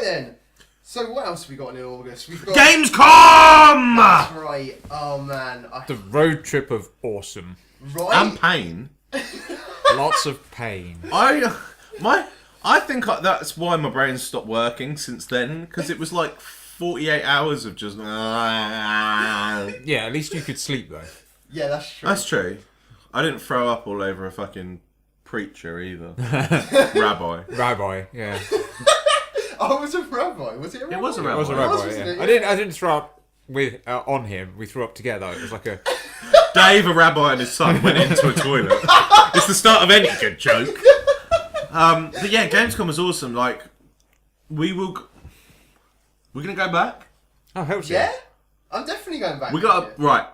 Right then. So what else have we got in August? We've got Gamescom! That's right. Oh man. The road trip of awesome. Right. And pain. Lots of pain. I think that's why my brain stopped working since then, because it was like 48 hours of just. Yeah, at least you could sleep though. Yeah, that's true. That's true. I didn't throw up all over a fucking preacher either. Rabbi. Yeah. Oh, it was a rabbi. Was it a rabbi? It was a rabbi. It was a It rabbi, was, wasn't yeah. it? I didn't throw up with on him. We threw up together. It was like a. Dave, a rabbi, and his son went into a toilet. It's the start of any good joke. But yeah, Gamescom was awesome. Like, we're gonna go back. Oh hell Yeah? I'm definitely going back. We got right.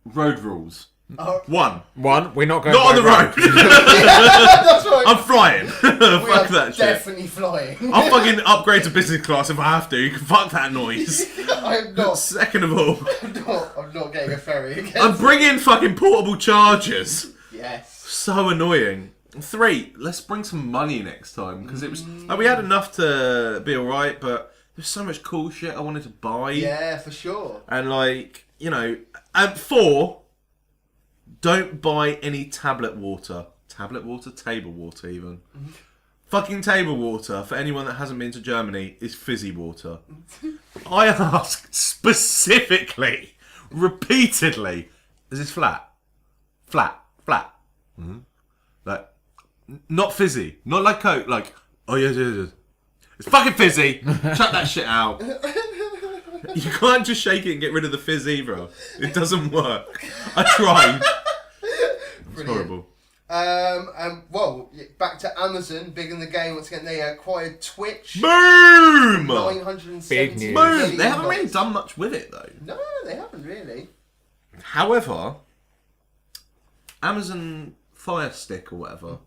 Road rules. Oh, One. We're not going. Not on the road. that's right. I'm flying. We Fuck are that shit. definitely flying. I'll fucking upgrade to business class if I have to. Fuck that noise. I'm not. Second of all, I'm not getting a ferry again. I'm bringing fucking portable chargers. Yes. So annoying. 3, let's bring some money next time, because it was like, we had enough to be alright, but there's so much cool shit I wanted to buy. Yeah, for sure. And like, you know, and 4, don't buy any tablet water, table water even. Fucking table water, for anyone that hasn't been to Germany, is fizzy water. I asked specifically, repeatedly, is this flat? Flat. Like, not fizzy. Not like Coke. Like, oh yes. It's fucking fizzy. Shut that shit out. You can't just shake it and get rid of the fizz either. It doesn't work. I tried. It's horrible. Well, back to Amazon, big in the game once again. They acquired Twitch. Boom! $970 Big news. million. Boom! They haven't really done much with it though. No, they haven't really. However, Amazon Fire Stick or whatever,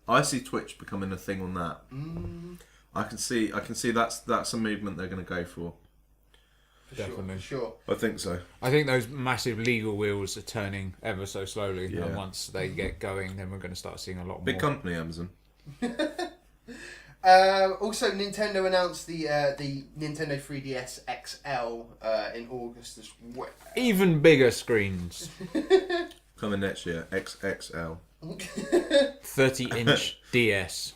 I see Twitch becoming a thing on that. I can see that's a movement they're going to go for. Definitely. Sure. I think so. I think those massive legal wheels are turning ever so slowly. Yeah. And once they get going, then we're going to start seeing a lot Big more. company, Amazon. Also, Nintendo announced the Nintendo 3DS XL in August as well. Even bigger screens. Coming next year, XXL. 30-inch DS.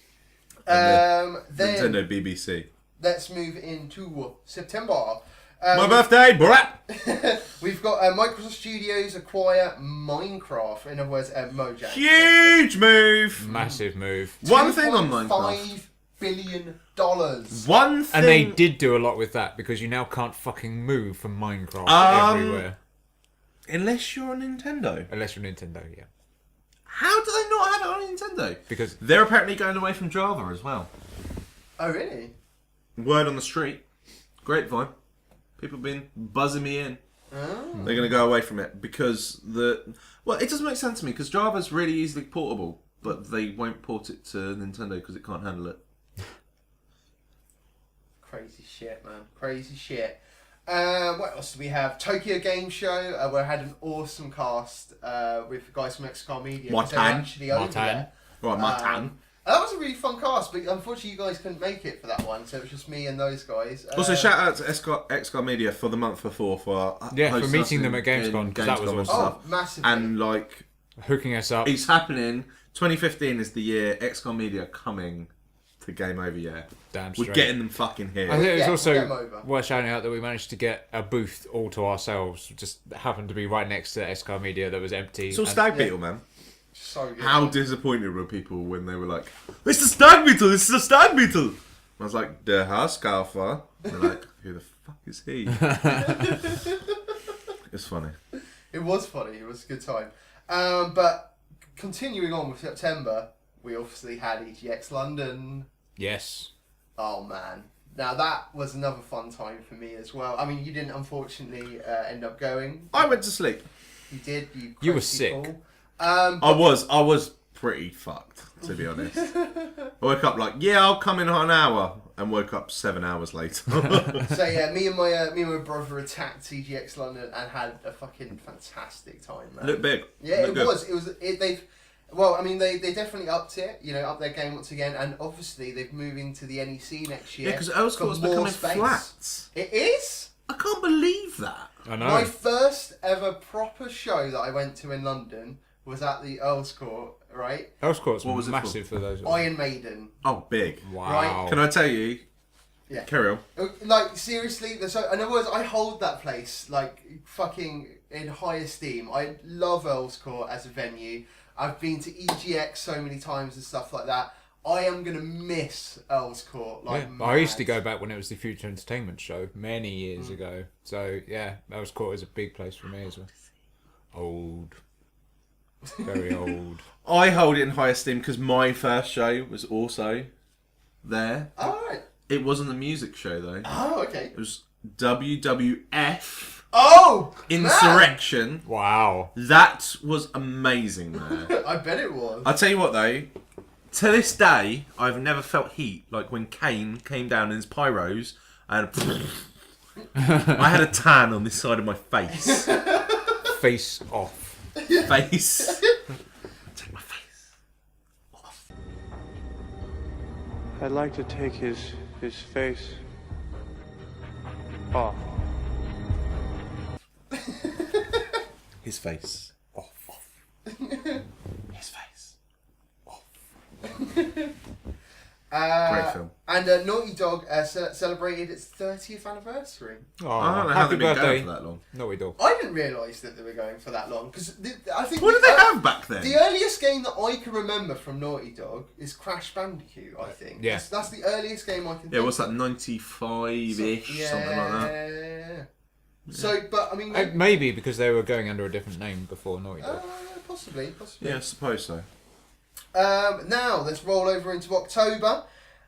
Then Nintendo BBC. let's move into September. My birthday, brat! We've got Microsoft Studios acquire Minecraft, in other words, Mojang. Huge move! Massive move. One thing on Minecraft. $5 billion. One thing. And they did do a lot with that because you now can't fucking move from Minecraft everywhere. Unless you're on Nintendo. Unless you're Nintendo, yeah. How do they not have it on Nintendo? Because They're apparently going away from Java as well. Oh, really? Word on the street. Grapevine. People have been buzzing me in. Oh. They're going to go away from it because well, it doesn't make sense to me because Java's really easily portable, but they won't port it to Nintendo because it can't handle it. Crazy shit, man. Crazy shit. What else do we have? Tokyo Game Show, where I had an awesome cast with guys from XCar Media. 'cause they were Martin. actually over there. Right, Martin. And that was a really fun cast, but unfortunately you guys couldn't make it for that one, so it was just me and those guys. Also, shout out to XCar Media for the month before for for meeting them at Gamescom, 'cause that was and awesome. stuff. Oh, massively. And like, hooking us up. it's happening. 2015 is the year XCar Media coming to Game Over. Yeah, Damn we're straight. getting them fucking here. I think it was Yeah, we'll get 'em also over. worth shouting out that we managed to get a booth all to ourselves. Just happened to be right next to SCAR Media that was empty. It's all And- Stag Beetle, man. So good. How disappointed were people when they were like, "It's the Stag Beetle! It's the Stag Beetle!" I was like, "Der Haarscarfer." They're like, "Who the fuck is he?" It's funny. It was funny. It was a good time. But continuing on with September, we obviously had EGX London. Yes. Oh man. Now that was another fun time for me as well. I mean, you didn't unfortunately end up going. I went to sleep. You did. You were crazy sick. fool. I was pretty fucked, to be honest. I woke up like, "Yeah, I'll come in an hour," and woke up 7 hours later. So yeah, me and my brother attacked EGX London and had a fucking fantastic time, man. Look big. Yeah, Look it good. was. They've Well, I mean, they definitely upped it, up their game once again, and obviously they've moved into the NEC next year. Yeah, because Earls Court's for more becoming space. flats. It is? I can't believe that. I know. My first ever proper show that I went to in London was at the Earls Court, right? Earls Court's What was it massive for those. Iron Maiden. Oh, big. Wow. Can I tell you? Yeah. Carry on. Like, seriously, in other words, I hold that place, like, fucking in high esteem. I love Earls Court as a venue. I've been to EGX so many times and stuff like that. I am going to miss Earls Court. Like, I used to go back when it was the Future Entertainment Show many years ago. So, yeah, Earls Court is a big place for me as well. Old. Very old. I hold it in high esteem because my first show was also there. Alright. It wasn't a music show though. Oh, okay. It was WWF Oh! Insurrection. Wow. That was amazing there. Man. I bet it was. I'll tell you what though, to this day, I've never felt heat like when Kane came down in his pyros and I had a tan on this side of my face. Face off. Face. Take my face off. I'd like to take his face off. His face off. His face off. Great film. And Naughty Dog celebrated its 30th anniversary. Oh, I don't know how happy they've been birthday. going for that long. No, we don't. I didn't realise that they were going for that long because I think. What did they have back then? The earliest game that I can remember from Naughty Dog is Crash Bandicoot. I think. Yeah. That's the earliest game I can. Yeah, think what's that? of. 95-ish, something like that. Yeah. So, but I mean, Maybe because they were going under a different name before Naughty Dog. possibly. Yeah, I suppose so. Now let's roll over into October,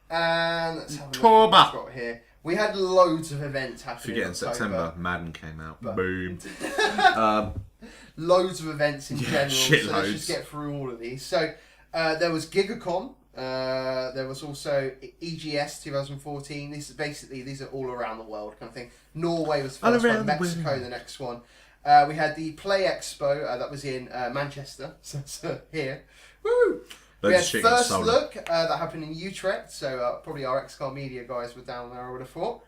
and let's have a look at October. what we've got here. We had loads of events happening. Forget in October. September, Madden came out. But- Boom. Loads of events in general. So let's shitloads. just get through all of these. So there was GigaCon. There was also EGS 2014. These are all around the world kind of thing. Norway was the All first one. around the Mexico world. the next one. We had the Play Expo that was in Manchester. So here. Woo! We Loads had of shit gets First sold. Look that happened in Utrecht. So probably our XCar Media guys were down there, I would have thought.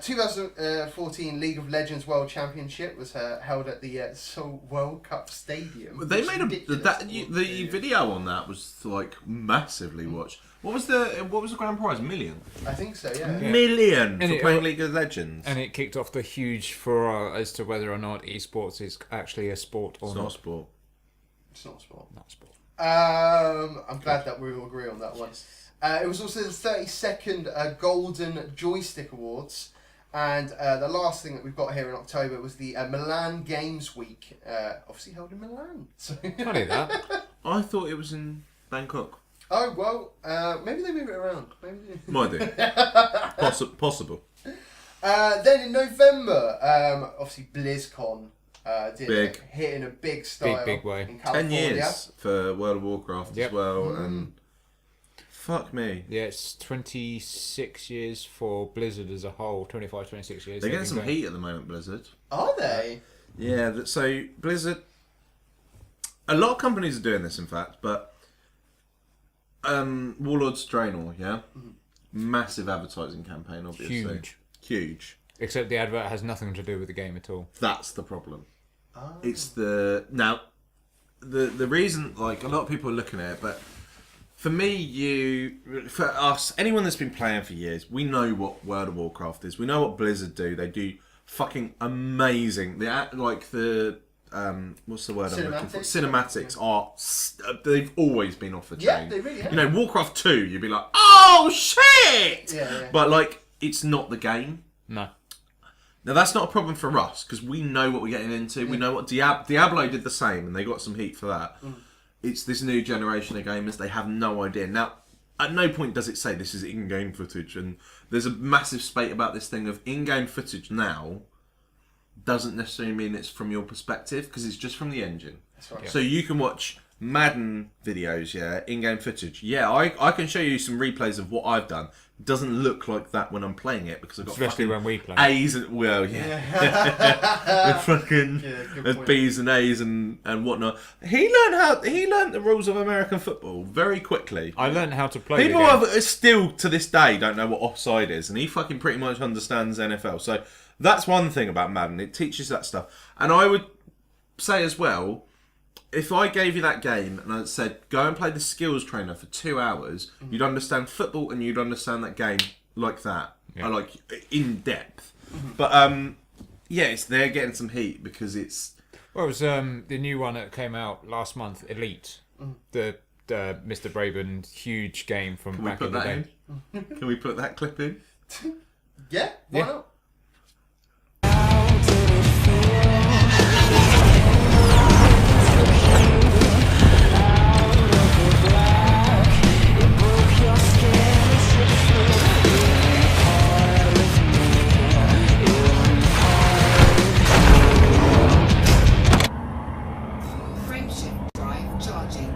2014 League of Legends World Championship was held at the Seoul World Cup Stadium. They which is made ridiculous. the video on that was like massively watched. What was the grand prize? $1 I think so, yeah. million And for it- playing League of Legends. And it kicked off the huge furore as to whether or not esports is actually a sport or It's not a sport. It's not a sport. Not a sport. I'm glad that we all agree on that one. It was also the 32nd Golden Joystick Awards. And the last thing that we've got here in October was the Milan Games Week, obviously held in Milan. So Funny that. I thought it was in Bangkok. oh, well, maybe they move it around. Maybe. Might do. Possible. Then in November, obviously BlizzCon did Big. hit in a big style big way. in 10 California. years for World of Warcraft Yep. as well, and fuck me. Yeah, it's 26 years for Blizzard as a whole. 25, 26 years. They're they've getting some been going. heat at the moment, Blizzard. Are they? Yeah, so Blizzard. A lot of companies are doing this, in fact, but Warlords Draenor, yeah, massive advertising campaign, obviously, huge. Except the advert has nothing to do with the game at all. That's the problem. Oh. It's the reason, like, a lot of people are looking at it, but for me, for us, anyone that's been playing for years, we know what World of Warcraft is. We know what Blizzard do. They do fucking amazing. What's the word I'm looking for? Cinematics are. They've always been off the chain. Yeah, they really have. You know, Warcraft 2, you'd be like, oh shit! Yeah. But like, it's not the game. No. Now that's not a problem for us because we know what we're getting into. We know what Diablo did the same, and they got some heat for that. It's this new generation of gamers; they have no idea. Now, at no point does it say this is in-game footage, and there's a massive spate about this thing of in-game footage now doesn't necessarily mean it's from your perspective because it's just from the engine. That's right. So you can watch Madden videos, yeah, in-game footage. Yeah, I can show you some replays of what I've done. It doesn't look like that when I'm playing it because I've got Especially fucking when we play. A's and well, yeah, fucking good point. B's and A's and whatnot. He learned the rules of American football very quickly. I learned how to play People the game. still to this day don't know what offside is, and he fucking pretty much understands NFL. So that's one thing about Madden. It teaches that stuff. And I would say as well, if I gave you that game and I said, go and play the skills trainer for 2 hours, you'd understand football and you'd understand that game like that. Yeah. Like in depth. But yeah, they're getting some heat because it's Well, it was the new one that came out last month, Elite. The Mr. Braben huge game from Can we back put in the that day. in? Can we put that clip in? Yeah, why Yeah. not? Frameshift drive charging.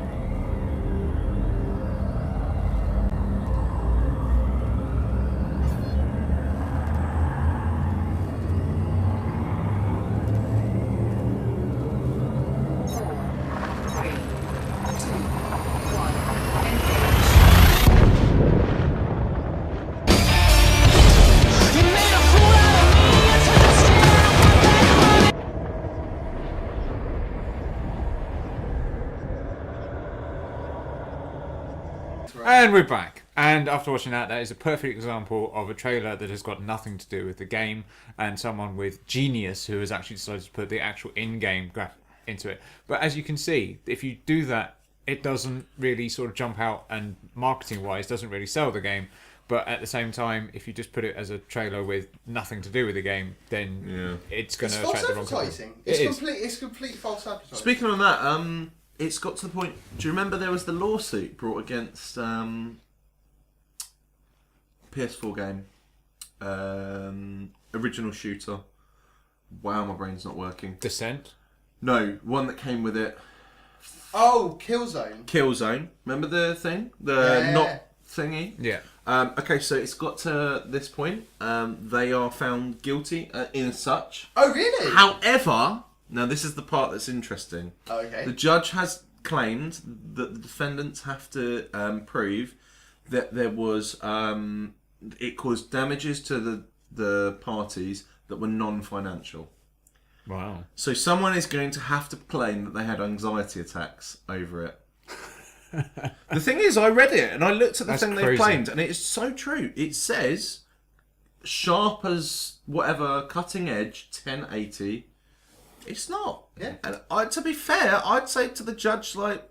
Four, three, two, one, engage. And we're back. And after watching that, that is a perfect example of a trailer that has got nothing to do with the game and someone with genius who has actually decided to put the actual in-game graphic into it. But as you can see, if you do that, it doesn't really sort of jump out and marketing-wise doesn't really sell the game. But at the same time, if you just put it as a trailer with nothing to do with the game, then it's going It's to false attract the wrong people. advertising. It is. It's complete false advertising. Speaking on that, it's got to the point. Do you remember there was the lawsuit brought against PS4 game, original shooter? Wow, my brain's not working. Descent? No, one that came with it. Oh, Killzone. Killzone. Remember the thing, the Yeah. not thingy? Yeah. Okay, so it's got to this point. They are found guilty in such. Oh, really? However, now this is the part that's interesting. Oh, okay. The judge has claimed that the defendants have to prove that there was it caused damages to the parties that were non-financial. Wow. So someone is going to have to claim that they had anxiety attacks over it. The thing is, I read it and I looked at the That's thing they crazy. claimed, and it is so true. It says sharp as whatever, cutting edge, 1080. It's not. Yeah. And to be fair, I'd say to the judge, like,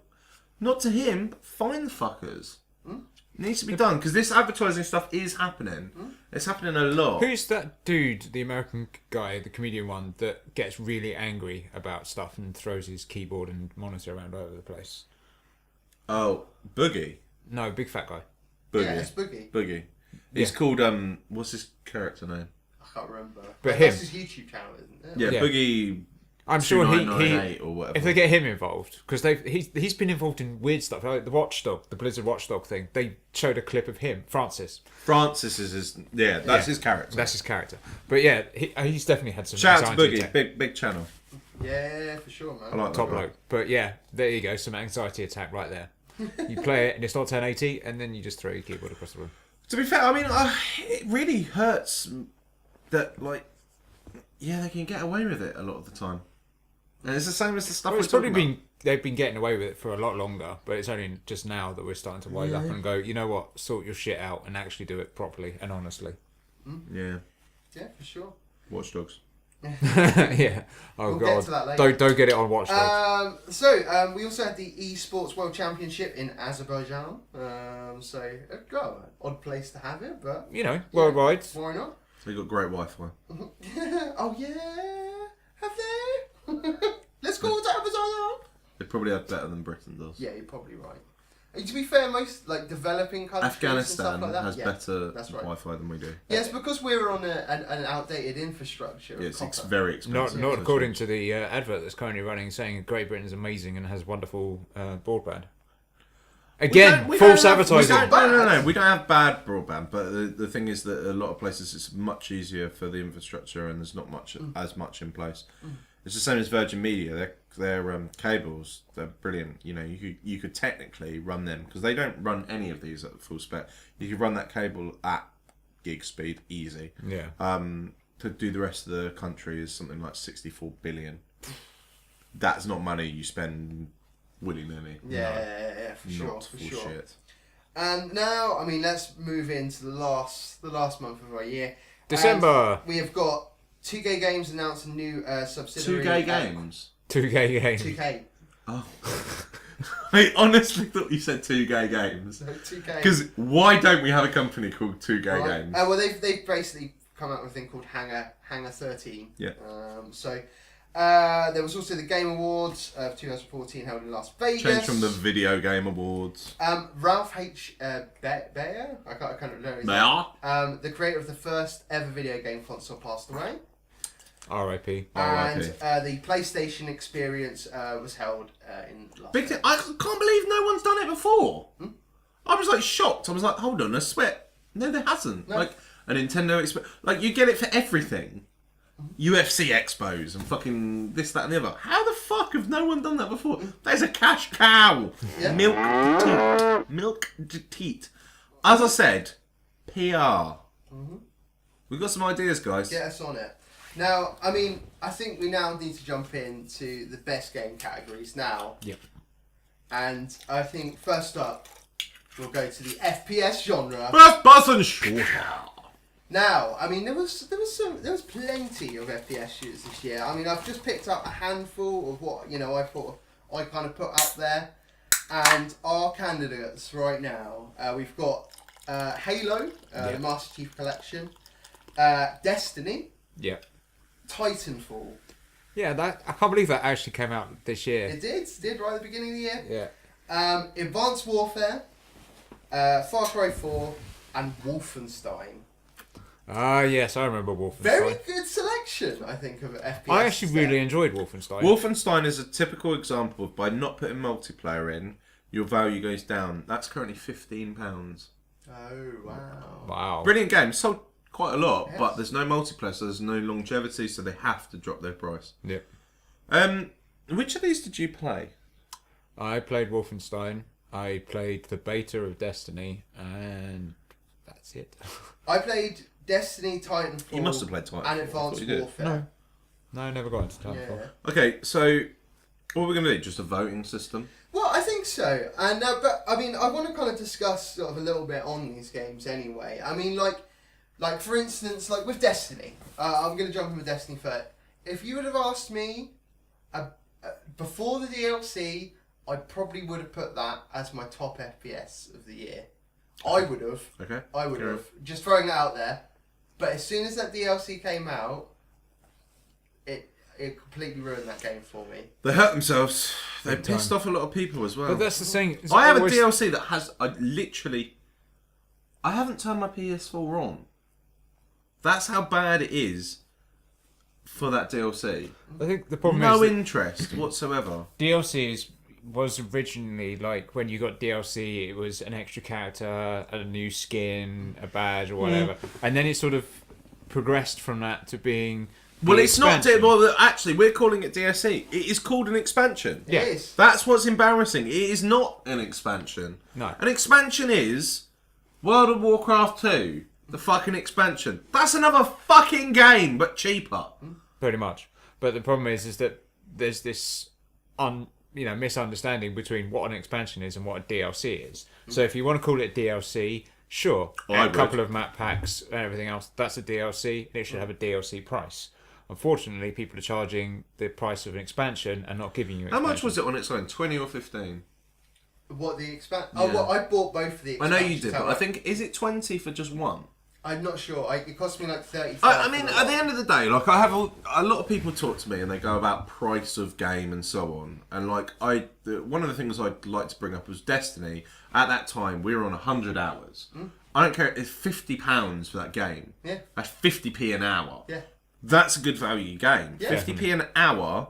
not to him, but fine the fuckers. It needs to be done because this advertising stuff is happening. It's happening a lot. Who's that dude, the American guy, the comedian one, that gets really angry about stuff and throws his keyboard and monitor around all over the place? Oh, Boogie. No, big fat guy. Boogie. Yeah, it's Boogie. Boogie. He's Yeah. called what's his character name? I can't remember. But That's him. his YouTube channel, isn't it? Yeah, Yeah. Boogie. I'm sure he 2998 or whatever. if they get him involved, because he's been involved in weird stuff like the Watchdog, the Blizzard Watchdog thing. They showed a clip of him, Francis. Francis is his. Yeah, that's Yeah. his character. That's his character. But yeah, he's definitely had some Shout out to anxiety Boogie, attack. big channel. Yeah, for sure, man. I like Top that guy. bloke. But yeah, there you go, some anxiety attack right there. You play it and it's not 1080, and then you just throw your keyboard across the room. To be fair, I mean, it really hurts that, like, yeah, they can get away with it a lot of the time. And it's the same as the stuff Well, we're it's probably talking about. they've been getting away with it for a lot longer, but it's only just now that we're starting to wise up and go, you know what, sort your shit out and actually do it properly and honestly. Yeah, Yeah, for sure. Watch Dogs. Yeah. Oh We'll god. get to that later. Don't get it on Watch Dogs. We also had the Esports World Championship in Azerbaijan. Odd place to have it, but You know, worldwide. why not? They got great Wi-Fi. Oh yeah, have they? Let's go to Azerbaijan. They probably have better than Britain does. Yeah, you're probably right. To be fair, most like developing countries Afghanistan and stuff like that, has yeah, better that's right. Wi-Fi than we do. Yeah, it's because we're on an outdated infrastructure. of It's copper. very expensive. Not according to the advert that's currently running, saying Great Britain is amazing and has wonderful broadband. Again, false advertising. No. We don't have bad broadband, but the thing is that a lot of places it's much easier for the infrastructure, and there's not much as much in place. It's the same as Virgin Media. Their cables, they're brilliant. You know, you could technically run them because they don't run any of these at full spec. You could run that cable at gig speed, easy. Yeah. To do the rest of the country is something like 64 billion. That's not money you spend willy-nilly. Yeah, for sure, Not for for sure. shit. And now, I mean, let's move into the last month of our year. December. And we have got 2K Games announced a new subsidiary. 2K games. 2K games. 2K. Oh. I honestly thought you said 2K games. So 2K. Because why don't we have a company called 2K Games? Well, they've basically come out with a thing called Hangar 13. Yeah. There was also the Game Awards of 2014 held in Las Vegas. Changed from the Video Game Awards. Ralph H. Baer? I can't remember his They name. are. The creator of the first ever video game console passed away. R.I.P. And R.I.P. the PlayStation experience was held in Las Big Vegas. thing. I can't believe no one's done it before. I was like shocked. I was like, hold on, I swear. No, there hasn't. No. Like a Nintendo like you get it for everything. UFC expos and fucking this, that, and the other. How the fuck have no one done that before? There's a cash cow. Yeah. Milk teat. As I said, PR. We've got some ideas, guys. Get us on it. Now, I mean, I think we now need to jump into the best game categories now. Yep. And I think first up, we'll go to the FPS genre. First person shooter. Now, I mean, there was plenty of FPS shooters this year. I mean, I've just picked up a handful of what I thought I kind of put up there, and our candidates right now, we've got Halo, the Master Chief Collection, Destiny, Yeah. Titanfall. Yeah, I can't believe that actually came out this year. It did right at the beginning of the year. Yeah. Advanced Warfare, Far Cry 4, and Wolfenstein. Ah, yes, I remember Wolfenstein. Very good selection, I think, of FPS. I actually really enjoyed Wolfenstein. Wolfenstein is a typical example of by not putting multiplayer in, your value goes down. That's currently £15. Oh, wow. Wow. Brilliant game. Sold quite a lot, Yes. but there's no multiplayer, so there's no longevity, so they have to drop their price. Yeah. Which of these did you play? I played Wolfenstein. I played the beta of Destiny, and that's it. I played Destiny, Titanfall, You must have played Titanfall. and I Advanced thought you did. Warfare. No, I never got into Titanfall. Yeah. Okay, so what are we going to do? Just a voting system? Well, I think so. And but I mean, I want to kind of discuss sort of a little bit on these games anyway. I mean, like for instance, like with Destiny, I'm going to jump into Destiny first. If you would have asked me before the DLC, I probably would have put that as my top FPS of the year. I would have. Okay. I would Fair have. Just throwing that out there. But as soon as that DLC came out, it completely ruined that game for me. They hurt themselves. They Big time. pissed off a lot of people as well. But that's the thing. it's I have always- a DLC that has... I haven't turned my PS4 on. That's how bad it is for that DLC. I think the problem No is that interest whatsoever. DLC was originally like when you got DLC, it was an extra character, a new skin, a badge, or whatever, and then it sort of progressed from that to being. Well, the it's not... expansion. Well, actually, we're calling it DLC. It is called an expansion. Yeah. It is. That's what's embarrassing. It is not an expansion. No. An expansion is World of Warcraft 2. The fucking expansion. That's another fucking game, but cheaper. Pretty much. But the problem is that there's this misunderstanding between what an expansion is and what a DLC is. So if you want to call it DLC, sure, I and a would. couple of map packs and everything else, that's a DLC, and it should have a DLC price. Unfortunately, people are charging the price of an expansion and not giving you How expansion. much was it on its own? 20 or 15? What the expand? Yeah. Oh, well, I bought both of the. I know you expansions did, but I outright. think... Is it 20 for just one? I'm not sure. It cost me like 35. I mean, at the end of the day, like I have a lot of people talk to me and they go about price of game and so on. And like one of the things I'd like to bring up was Destiny. At that time, we were on 100 hours. I don't care. It's £50 for that game. Yeah. That's 50p an hour. Yeah. That's a good value game. Yeah. 50p an hour.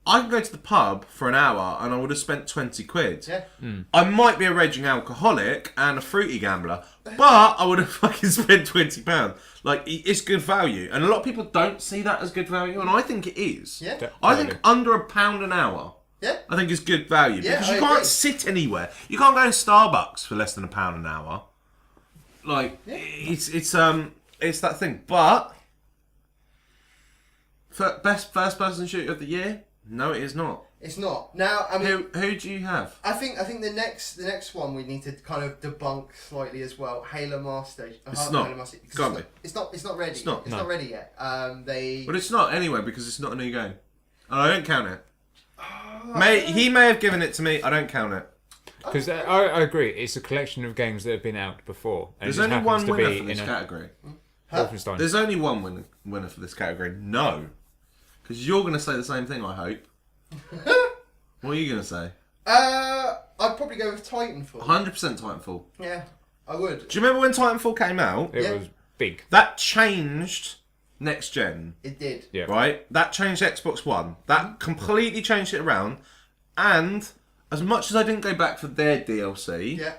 I can go to the pub for an hour and I would have spent 20 quid. Yeah. I might be a raging alcoholic and a fruity gambler, but I would have fucking spent £20. Like, it's good value. And a lot of people don't see that as good value, and I think it is. Yeah. I think under £1 an hour, Yeah. I think is good value. Yeah, because I you can't agree. sit anywhere. You can't go to Starbucks for less than £1 an hour. Like, it's that thing. But, for best first-person shooter of the year? No, it is not. It's not. Now, I mean, Who do you have? I think the next one we need to kind of debunk slightly as well. Halo Master. It's not. Halo Master, 'cause Can't be. It's not ready. It's not. It's No. not ready yet. But it's not anyway because it's not a new game. And I don't count it. He may have given it to me. I don't count it. Because I agree, it's a collection of games that have been out before. And There's it just only happens one to winner be for this in a category. Wolfenstein. There's only one winner for this category. No. Because you're going to say the same thing, I hope. What are you going to say? I'd probably go with Titanfall. 100% Titanfall. Yeah, I would. Do you remember when Titanfall came out? It Yeah. was big. That changed next gen. It did. Yeah. Right? That changed Xbox One. That completely changed it around. And as much as I didn't go back for their DLC, Yeah.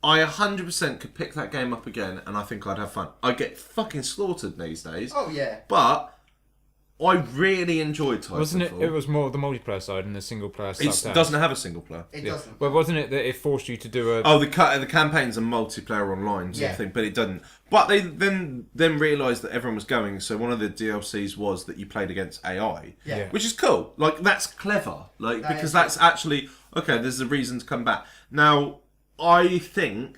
I 100% could pick that game up again and I think I'd have fun. I get fucking slaughtered these days. Oh yeah. But I really enjoyed Titanfall. Wasn't it? It was more the multiplayer side and the single player It sucked out. doesn't have a single player. It Yeah. doesn't. Well, wasn't it that it forced you to do a? Oh, the campaigns are multiplayer online, sort Yeah. of thing, but it doesn't. But they then realised that everyone was going, so one of the DLCs was that you played against AI, Yeah. which is cool. Like that's clever, like That because is that's actually okay. There's a reason to come back. Now, I think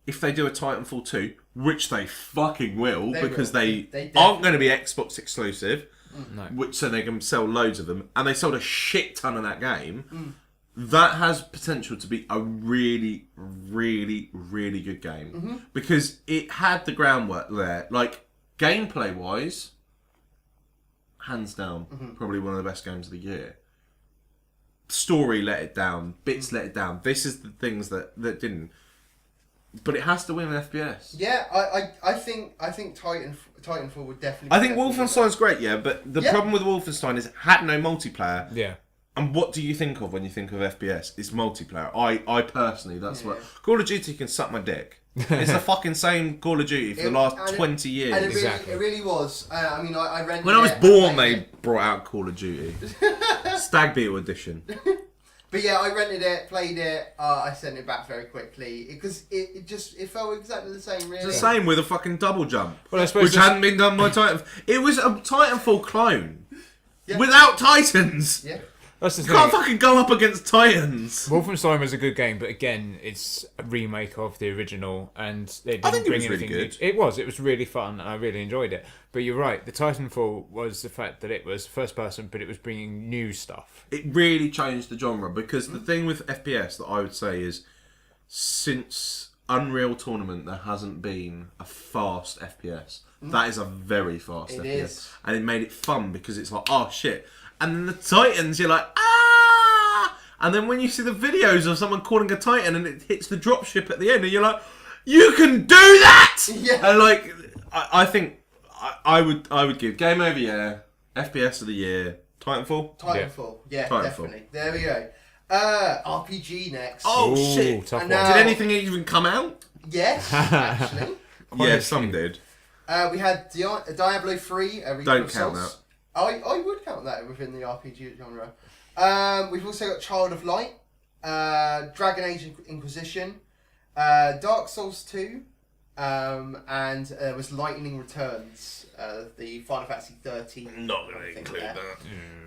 if they do a Titanfall 2, which they fucking will, They because will. they They aren't going to be Xbox exclusive. No. Which so they can sell loads of them, and they sold a shit ton of that game. That has potential to be a really, really, really good game because it had the groundwork there. Like gameplay wise, hands down, probably one of the best games of the year. Story let it down, bits let it down. This is the things that didn't. But it has to win an FPS. Yeah, I think Titanfall would definitely. I think Wolfenstein's great, yeah, but the Yeah. problem with Wolfenstein is it had no multiplayer. Yeah. And what do you think of when you think of FPS? It's multiplayer. I personally, that's what Call of Duty can suck my dick. It's the fucking same Call of Duty for the last 20 years. And Exactly. it really was. I mean, I rented When I was it, born, played they it. brought out Call of Duty. Stag Beetle Edition. But yeah, I rented it, played it. I sent it back very quickly because it felt exactly the same. Really. It's the same with a fucking double jump, Well, I suppose which that's- hadn't been done by Titan. It was a Titanfall clone Yeah. without Titans. Yeah. That's the You thing. can't fucking go up against Titans. Wolfenstein was a good game, but again, it's a remake of the original, and they didn't think it bring was really anything good. new. It was really fun, and I really enjoyed it. But you're right, the Titanfall was the fact that it was first person, but it was bringing new stuff. It really changed the genre because the thing with FPS that I would say is since Unreal Tournament there hasn't been a fast FPS. That is a very fast It FPS. is. And it made it fun because it's like, oh shit. And then the Titans, you're like, ah! And then when you see the videos of someone calling a Titan and it hits the dropship at the end and you're like, you can do that! Yeah. And like, I think I would give Game Over Year, FPS of the Year, Titanfall. Titanfall. Yeah, Titanfall. definitely. There we go. RPG next. Oh Ooh, shit! tough And one. now- Did anything even come out? Yes, actually. Yeah, some did. We had Diablo 3. Don't count that. I would count that within the RPG genre. We've also got Child of Light, Dragon Age Inquisition, Dark Souls 2, and there was Lightning Returns, the Final Fantasy 13. Not going to thing include there.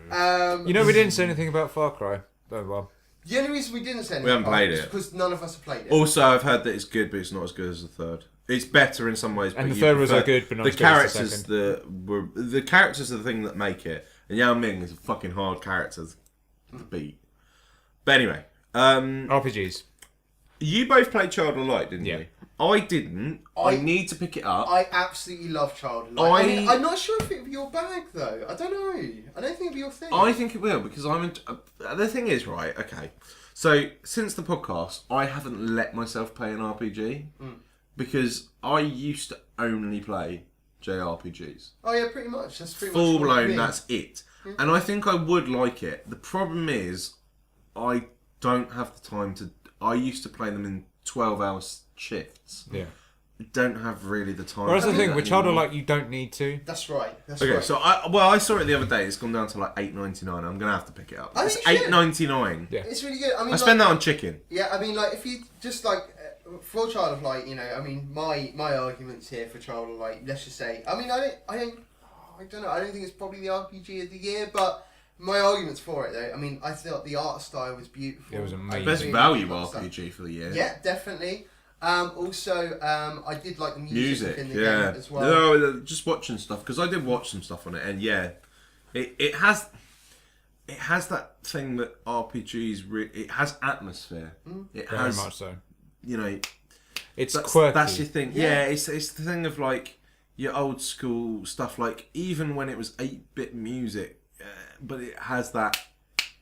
that. You know, we didn't say anything about Far Cry. Oh well. The only reason we didn't say anything We haven't about played is it. because none of us have played it. Also, I've heard that it's good, but it's not as good as the third. It's better in some ways, And but the you third was prefer- good, but not the as good as the characters. second. The characters are the thing that make it, and Yao Ming is a fucking hard character to beat. But anyway, RPGs. you both played Child of Light, didn't Yeah. you? I didn't. I I- need to pick it up. I absolutely love Child of Light. I mean, I- I'm not sure if it'd be your bag though. I don't know. I don't think it'd be your thing. I think it will because the thing is, right? Okay, so since the podcast, I haven't let myself play an RPG because I used to only play JRPGs. Oh yeah, pretty much. That's pretty Full much what I blown. mean. That's it. And I think I would like it. The problem is, I don't have the time to. I used to play them in 12-hour shifts. Yeah. I don't have really the time. Well, that's to the do thing that with Child of anymore. Light, you don't need to. That's right. That's Okay, right. so I saw it the other day. It's gone down to like $8.99. I'm gonna have to pick it up. I It's think you should. $8.99. Yeah. It's really good. I mean, I spend like, that on chicken. Yeah, I mean, like if you just like for Child of Light, you know, I mean, my arguments here for Child of Light. Let's just say, I mean, I don't know. I don't think it's probably the RPG of the year, but my arguments for it though. I mean, I thought the art style was beautiful. It was amazing. Best Really value good stuff. RPG for the year. Yeah, definitely. Also, I did like the music in the yeah. game as well. No, just watching stuff because I did watch some stuff on it, and yeah, it has that thing that RPGs it has atmosphere. It Very has, much so. you know, It's that's, quirky. that's your thing. Yeah. Yeah, it's the thing of like your old school stuff. Like even when it was 8-bit music, but it has that.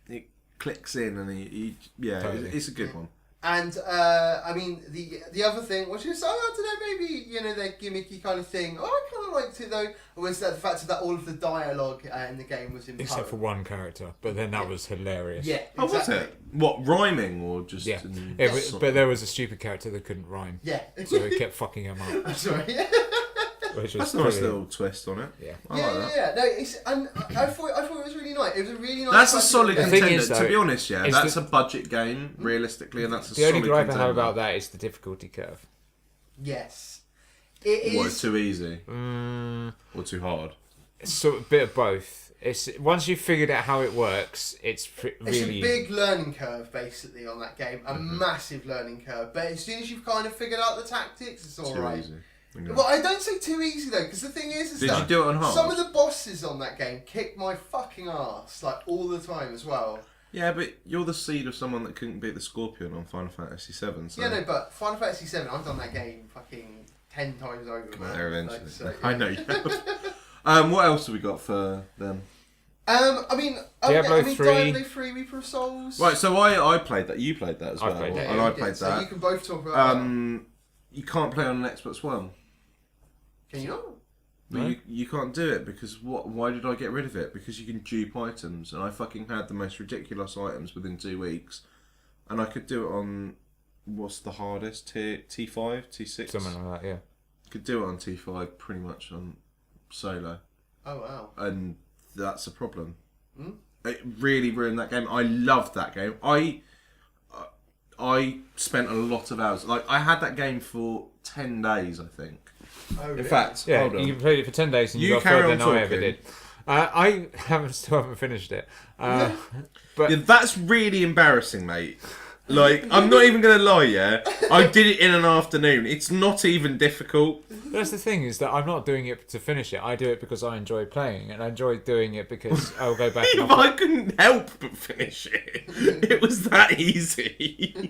It clicks in, and Totally. it's a good one. And I mean the other thing, which is I don't know, maybe you know their gimmicky kind of thing. Oh, I kind of liked it though. Was the fact that all of the dialogue in the game was in Except for poem. one character, but then that was hilarious. Yeah, Oh, was exactly. it? What, rhyming or just? Yeah. in- It was, but there was a stupid character that couldn't rhyme, Yeah. so it kept fucking him up, I'm sorry. which was That's a nice brilliant. little twist on it. Yeah. I Yeah, like yeah, that. yeah. No, it's and I thought it was really nice. It was a really nice. That's a fucking solid game. The thing contender. is, though, to be honest, yeah, is that's the- a budget game, realistically, and that's a The only solid gripe I contender. have about that is the difficulty curve. Yes, it What, is. too easy Mm, or too hard? it's sort of a bit of both. It's once you've figured out how it works, it's It's really a big learning curve, basically, on that game. A Mm-hmm. massive learning curve. But as soon as you've kind of figured out the tactics, it's all Too right. easy. Okay. Well, I don't say too easy though, because the thing is Did that you do it on hard? some of the bosses on that game kick my fucking ass like all the time as well. Yeah, but you're the seed of someone that couldn't beat the Scorpion on Final Fantasy VII. So Yeah, no, but Final Fantasy VII, I've done that game fucking 10 times over. get man. there eventually. Like, so, I yeah. know you have. What else have we got for them? I mean, Diablo 3. Diablo 3, Reaper of Souls. Right, so I played that. You played that as I well, played that, and yeah, I you did. played So that. you can both talk about that. You can't play on an Xbox One. Can you not? But No? you can't do it because what? Why did I get rid of it? Because you can dupe items, and I fucking had the most ridiculous items within 2 weeks, and I could do it on what's the hardest T5, T6. something like that. Yeah. Could do it on T5 pretty much on solo, Oh, wow. and that's a problem. Hmm? It really ruined that game. I loved that game. I spent a lot of hours. Like I had that game for 10 days, I think. Oh, In really? fact, Yeah, hold on. you played it for 10 days and you You got carry further on than I ever talking. did. I still haven't finished it. But Yeah, that's really embarrassing, mate. Like, I'm not even going to lie, yeah? I did it in an afternoon. It's not even difficult. that's the thing, is that I'm not doing it to finish it. I do it because I enjoy playing, and I enjoy doing it because I'll go back and If I couldn't help but finish it, it was that easy.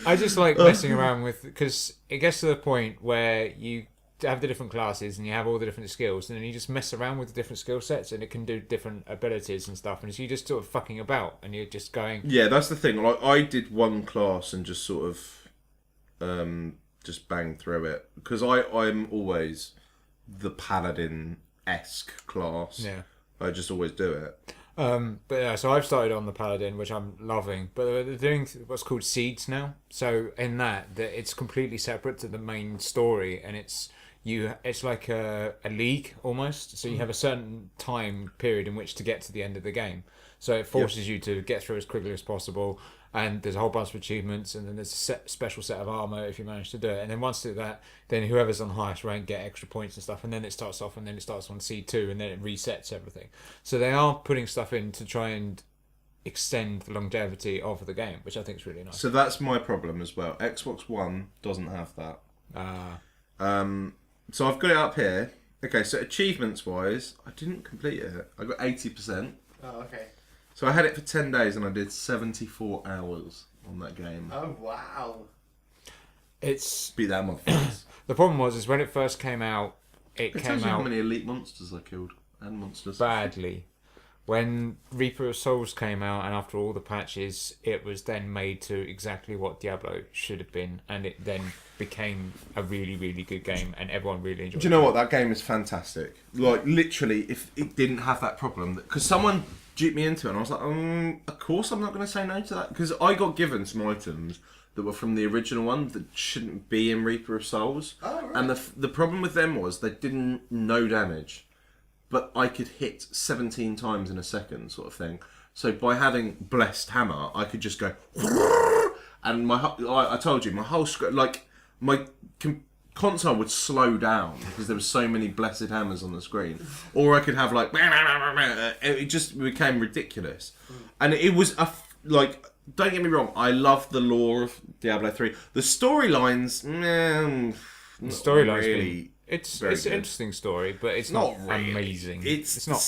I just like messing around with, because it gets to the point where you have the different classes and you have all the different skills, and then you just mess around with the different skill sets, and it can do different abilities and stuff, and so you just sort of fucking about, and you're just going, Yeah, that's the thing. Like, I did one class and just sort of just bang through it. Because I'm always the paladin-esque class. yeah. I just always do it. But yeah, so I've started on the Paladin, which I'm loving. But they're doing what's called seeds now. So in that it's completely separate to the main story, and it's like a league almost. So you have a certain time period in which to get to the end of the game. So it forces you to get through as quickly as possible. And there's a whole bunch of achievements, and then there's a special set of armor if you manage to do it. And then once you do that, then whoever's on highest rank get extra points and stuff. And then it starts off, and then it starts on C2, and then it resets everything. So they are putting stuff in to try and extend the longevity of the game, which I think is really nice. So that's my problem as well. Xbox One doesn't have that. So I've got it up here. Okay, so achievements-wise, I didn't complete it. I got 80%. Oh, okay. So I had it for 10 days and I did 74 hours on that game. Oh, wow. It's Beat that motherfuckers. the problem is when it first came out, it It tells came you how out many elite monsters I killed. And monsters. badly. When Reaper of Souls came out, and after all the patches, it was then made to exactly what Diablo should have been, and it then became a really, really good game, and everyone really enjoyed it. Do you know what? That game is fantastic. Like, literally, if it didn't have that problem, because someone duped me into it, and I was like, of course I'm not going to say no to that. Because I got given some items that were from the original one that shouldn't be in Reaper of Souls. Oh, right. And the problem with them was they didn't no damage. But I could hit 17 times in a second, sort of thing. So by having Blessed Hammer, I could just go, and I told you, my whole script, like my console would slow down because there were so many Blessed Hammers on the screen, or I could have like, it just became ridiculous, and it was like. Don't get me wrong, I love the lore of Diablo 3. The storylines, The storyline's really. It's very an good. interesting story, but it's Not not really. amazing. It's not.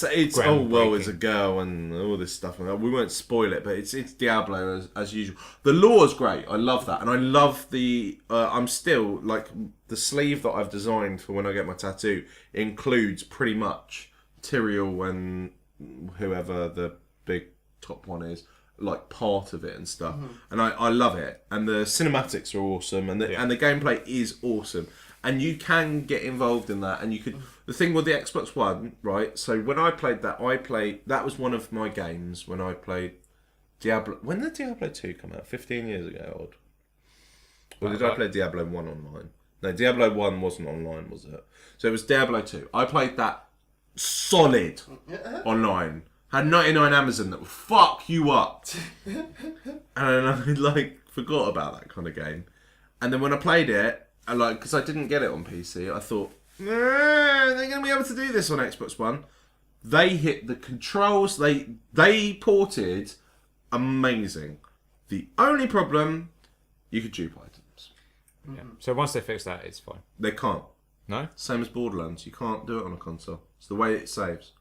oh well, as a groundbreaking. girl and all this stuff. We won't spoil it, but it's Diablo as usual. The lore's great. I love that, and I love the. I'm still like the sleeve that I've designed for when I get my tattoo includes pretty much Tyrael and whoever the big top one is, like part of it and stuff. And I love it, and the cinematics are awesome, and the gameplay is awesome. And you can get involved in that, and you could. The thing with the Xbox One, right? So when I played that, that was one of my games when I played Diablo. When did Diablo 2 come out? 15 years ago, odd. Or did I play Diablo 1 online? No, Diablo 1 wasn't online, was it? So it was Diablo 2. I played that solid online. Had 99 Amazon that would fuck you up. And I forgot about that kind of game. And then when I played it, because I didn't get it on PC, I thought, they're going to be able to do this on Xbox One. They hit the controls, they ported amazing. The only problem, you could dupe items. Yeah. So once they fix that, it's fine. They can't. No? Same as Borderlands, you can't do it on a console. It's the way it saves.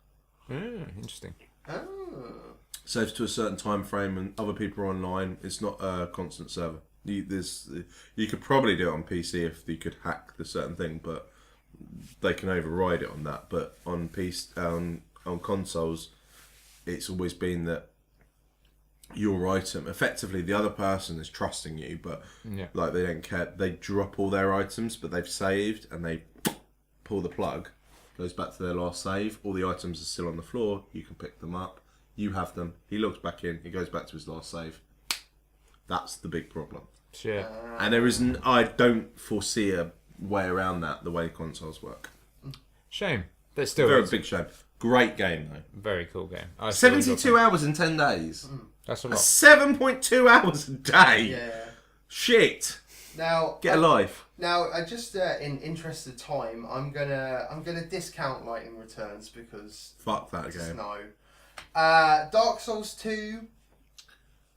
Interesting. Oh. Saves to a certain time frame, and other people are online. It's not a constant server. You could probably do it on PC if you could hack the certain thing, but they can override it on that. But on PC, on consoles, it's always been that your item, effectively, the other person is trusting you, but like they don't care. They drop all their items, but they've saved, and they pull the plug. Goes back to their last save. All the items are still on the floor. You can pick them up. You have them. He logs back in. He goes back to his last save. That's the big problem. Sure. And there isn't. I don't foresee a way around that. The way consoles work. Shame. But still, Very it's big shame. Great game though. a very cool game. I still enjoy 72 playing. hours in 10 days. That's a lot. 7.2 hours a day. Yeah. Shit. Now, Get a life. Now, just in interest of time, I'm gonna discount Lightning Returns because Fuck that just game. no. Dark Souls 2.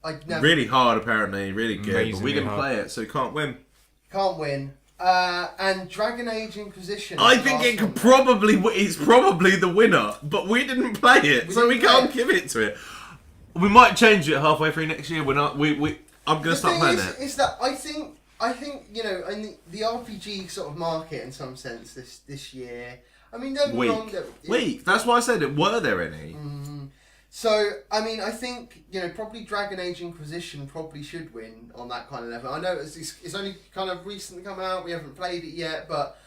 I never Really hard apparently. Really good. But we Amazingly didn't hard. play it, so we can't win. can't win. And Dragon Age Inquisition. I think it could probably. It's probably the winner, but we didn't play it, so we didn't play can't it. give it to it. We might change it halfway through next year. We're not. I'm gonna start playing it. Is that I think in the RPG sort of market in some sense this year. I mean, don't get me wrong. Weak. That's why I said it. Were there any? So I mean, I think probably Dragon Age Inquisition probably should win on that kind of level. I know it's only kind of recently come out. We haven't played it yet, but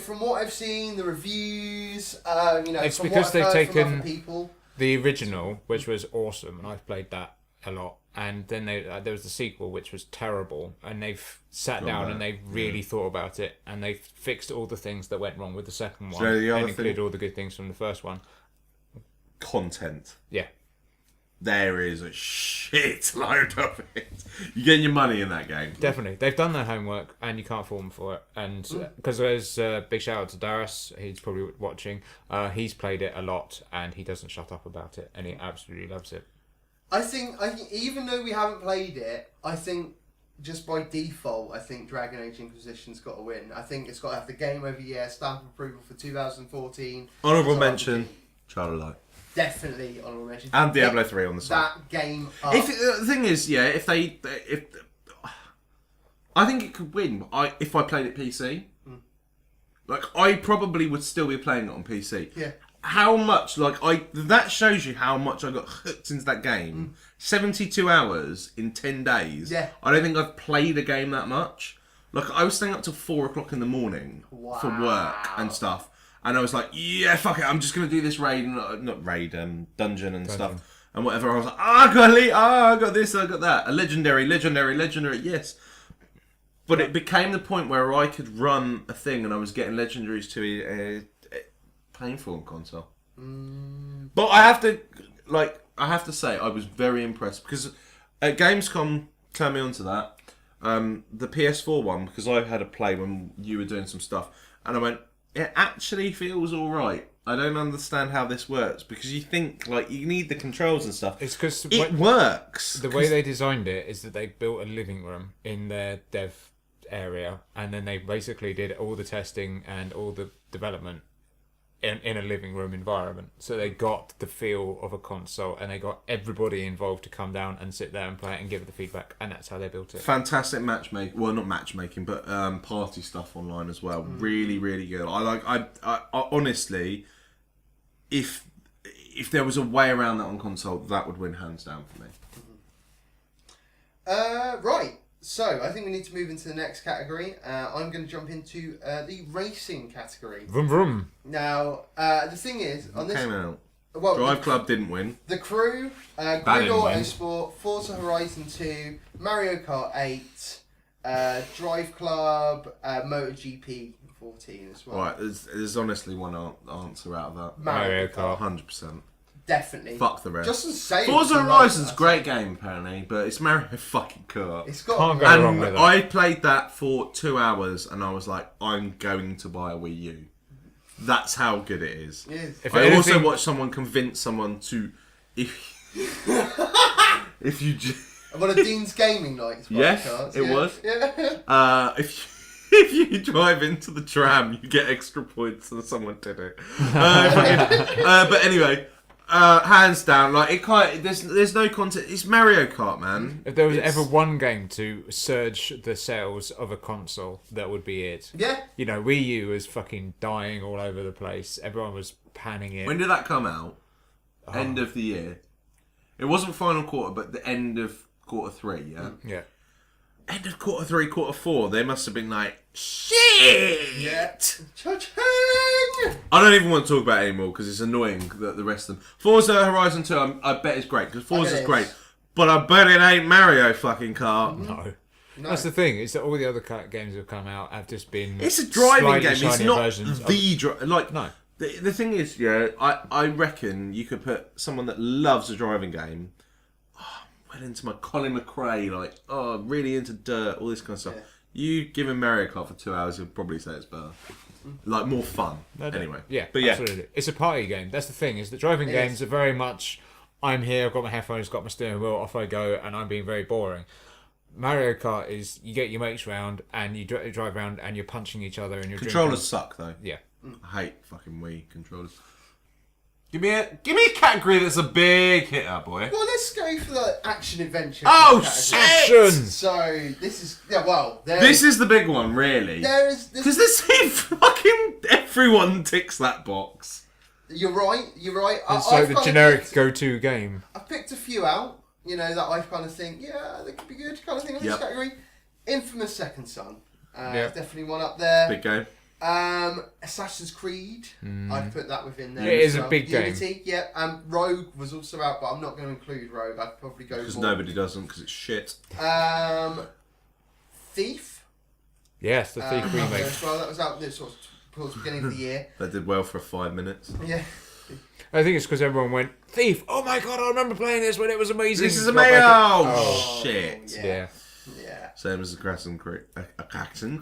from what I've seen, the reviews, It's from because what I've they've heard from taken- other people. The original, which was awesome, and I've played that a lot. And then there was the sequel, which was terrible, and they've sat down back, and they've really thought about it, and they've fixed all the things that went wrong with the second one, you know the other and included thing? all the good things from the first one. Content. Yeah, There is a shit load of it. You're getting your money in that game. definitely. They've done their homework, and you can't fault them for it. And because there's a big shout out to Darius, he's probably watching. He's played it a lot, and he doesn't shut up about it, and he absolutely loves it. I think even though we haven't played it, I think just by default, I think Dragon Age Inquisition's got to win. I think it's got to have the Game of the Year stamp of approval for 2014. Honourable So mention. Child of Light. Definitely honourable mention. And Diablo 3 on the side. That game up. The thing is, if I think it could win. If I played it PC, like I probably would still be playing it on PC. Yeah. How much? That shows you how much I got hooked into that game. 72 hours in 10 days. Yeah. I don't think I've played a game that much. Like I was staying up till 4 o'clock in the morning for work and stuff, and I was like, yeah, fuck it, I'm just gonna do this dungeon and stuff and whatever. I was like, I got elite, I got this, I got that, a legendary, yes. But it became the point where I could run a thing, and I was getting legendaries to painful on console. But I have to say, I was very impressed because at Gamescom turned me onto that. The PS4 one, because I had a play when you were doing some stuff, and I went, it actually feels alright. I don't understand how this works, because you think like you need the controls and stuff. It's because it works. The way they designed it is that they built a living room in their dev area, and then they basically did all the testing and all the development in a living room environment. So they got the feel of a console, and they got everybody involved to come down and sit there and play it and give it the feedback, and that's how they built it. Fantastic matchmaking. Well, not matchmaking, but party stuff online as well. Really, really good. I honestly, if there was a way around that on console, that would win hands down for me. Right. So, I think we need to move into the next category. I'm going to jump into the racing category. Vroom vroom. Now, the thing is, on this... Came out. Well, Drive Club didn't win. The Crew, Grid didn't win. Autosport, Forza Horizon 2, Mario Kart 8, Drive Club, MotoGP 14 as well. Right, there's honestly one answer out of that. Mario Kart. 100%. Definitely. Fuck the rest. Just to say... Forza Horizon's a great game, apparently, but it's Mario fucking Kart. It's got... Can't go wrong with And it. I played that for 2 hours, and I was like, I'm going to buy a Wii U. That's how good it is. It is. If I anything- also watched someone convince someone to... If you... One of Dean's gaming nights. by Yes, chance. it Yeah. was. Yeah. If you drive into the tram, you get extra points, and someone did it. But anyway, hands down, like it can't. There's no content. It's Mario Kart, man. If there was ever one game to surge the sales of a console, that would be it. Yeah. You know, Wii U was fucking dying all over the place. Everyone was panning it. When did that come out? End of the year. It wasn't final quarter, but the end of quarter 3. Yeah. Yeah. End of quarter 3, quarter 4. They must have been like, shit. Yeah. Cha-ching! I don't even want to talk about it anymore because it's annoying that the rest of them. Forza Horizon 2, I bet is great because Forza's it great, is. but I bet it ain't Mario fucking Kart. No. That's the thing, is that all the other games that have come out have just been... It's a driving slightly game. It's shinier not versions of- like No. The thing is, yeah, I reckon you could put someone that loves a driving game, well into my Colin McRae, like really into dirt, all this kind of stuff. Yeah. You give him Mario Kart for 2 hours, he'll probably say it's better, like more fun. Anyway, Yeah, but yeah, absolutely. It's a party game. That's the thing, is that driving games are very much, I'm here, I've got my headphones, got my steering wheel, off I go, and I'm being very boring. Mario Kart is, you get your mates round, and you drive around, and you're punching each other, and you're controllers suck though. Yeah. I hate fucking Wii controllers. Give me a category that's a big hitter, boy. Well, let's go for the action adventure. Oh category. shit! So, this is... Yeah, well, This is the big one, really. There is... Because this fucking everyone ticks that box. You're right. It's like the generic go-to game. I've picked a few out, you know, that I kind of think, yeah, they could be good, kind of thing in this Yep. category. Infamous Second Son. Yeah. Definitely one up there. Big game. Assassin's Creed. I'd put that within there. Yeah, it as is a well. big game. Unity, yeah. Rogue was also out, but I'm not going to include Rogue. I'd probably go Because for nobody doesn't, because it's shit. Thief. Yes, the Thief up there remake. as well. That was out this sort of towards the beginning of the year. That did well for 5 minutes. Yeah. I think it's because everyone went, Thief! Oh my god, I remember playing this when it was amazing. This is a Got back mayo! in- Oh, shit. Yeah. Yeah. Yeah. Same as the Crescent Creek. Crescent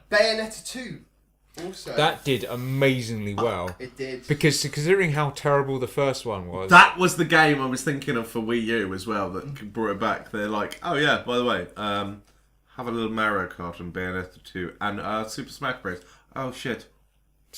Bayonetta 2. Also. That did amazingly well. It did. Because considering how terrible the first one was, That was the game I was thinking of for Wii U as well that brought it back. They're like, oh yeah, by the way, have a little Mario Kart and Bayonetta 2 and Super Smash Bros. Oh shit.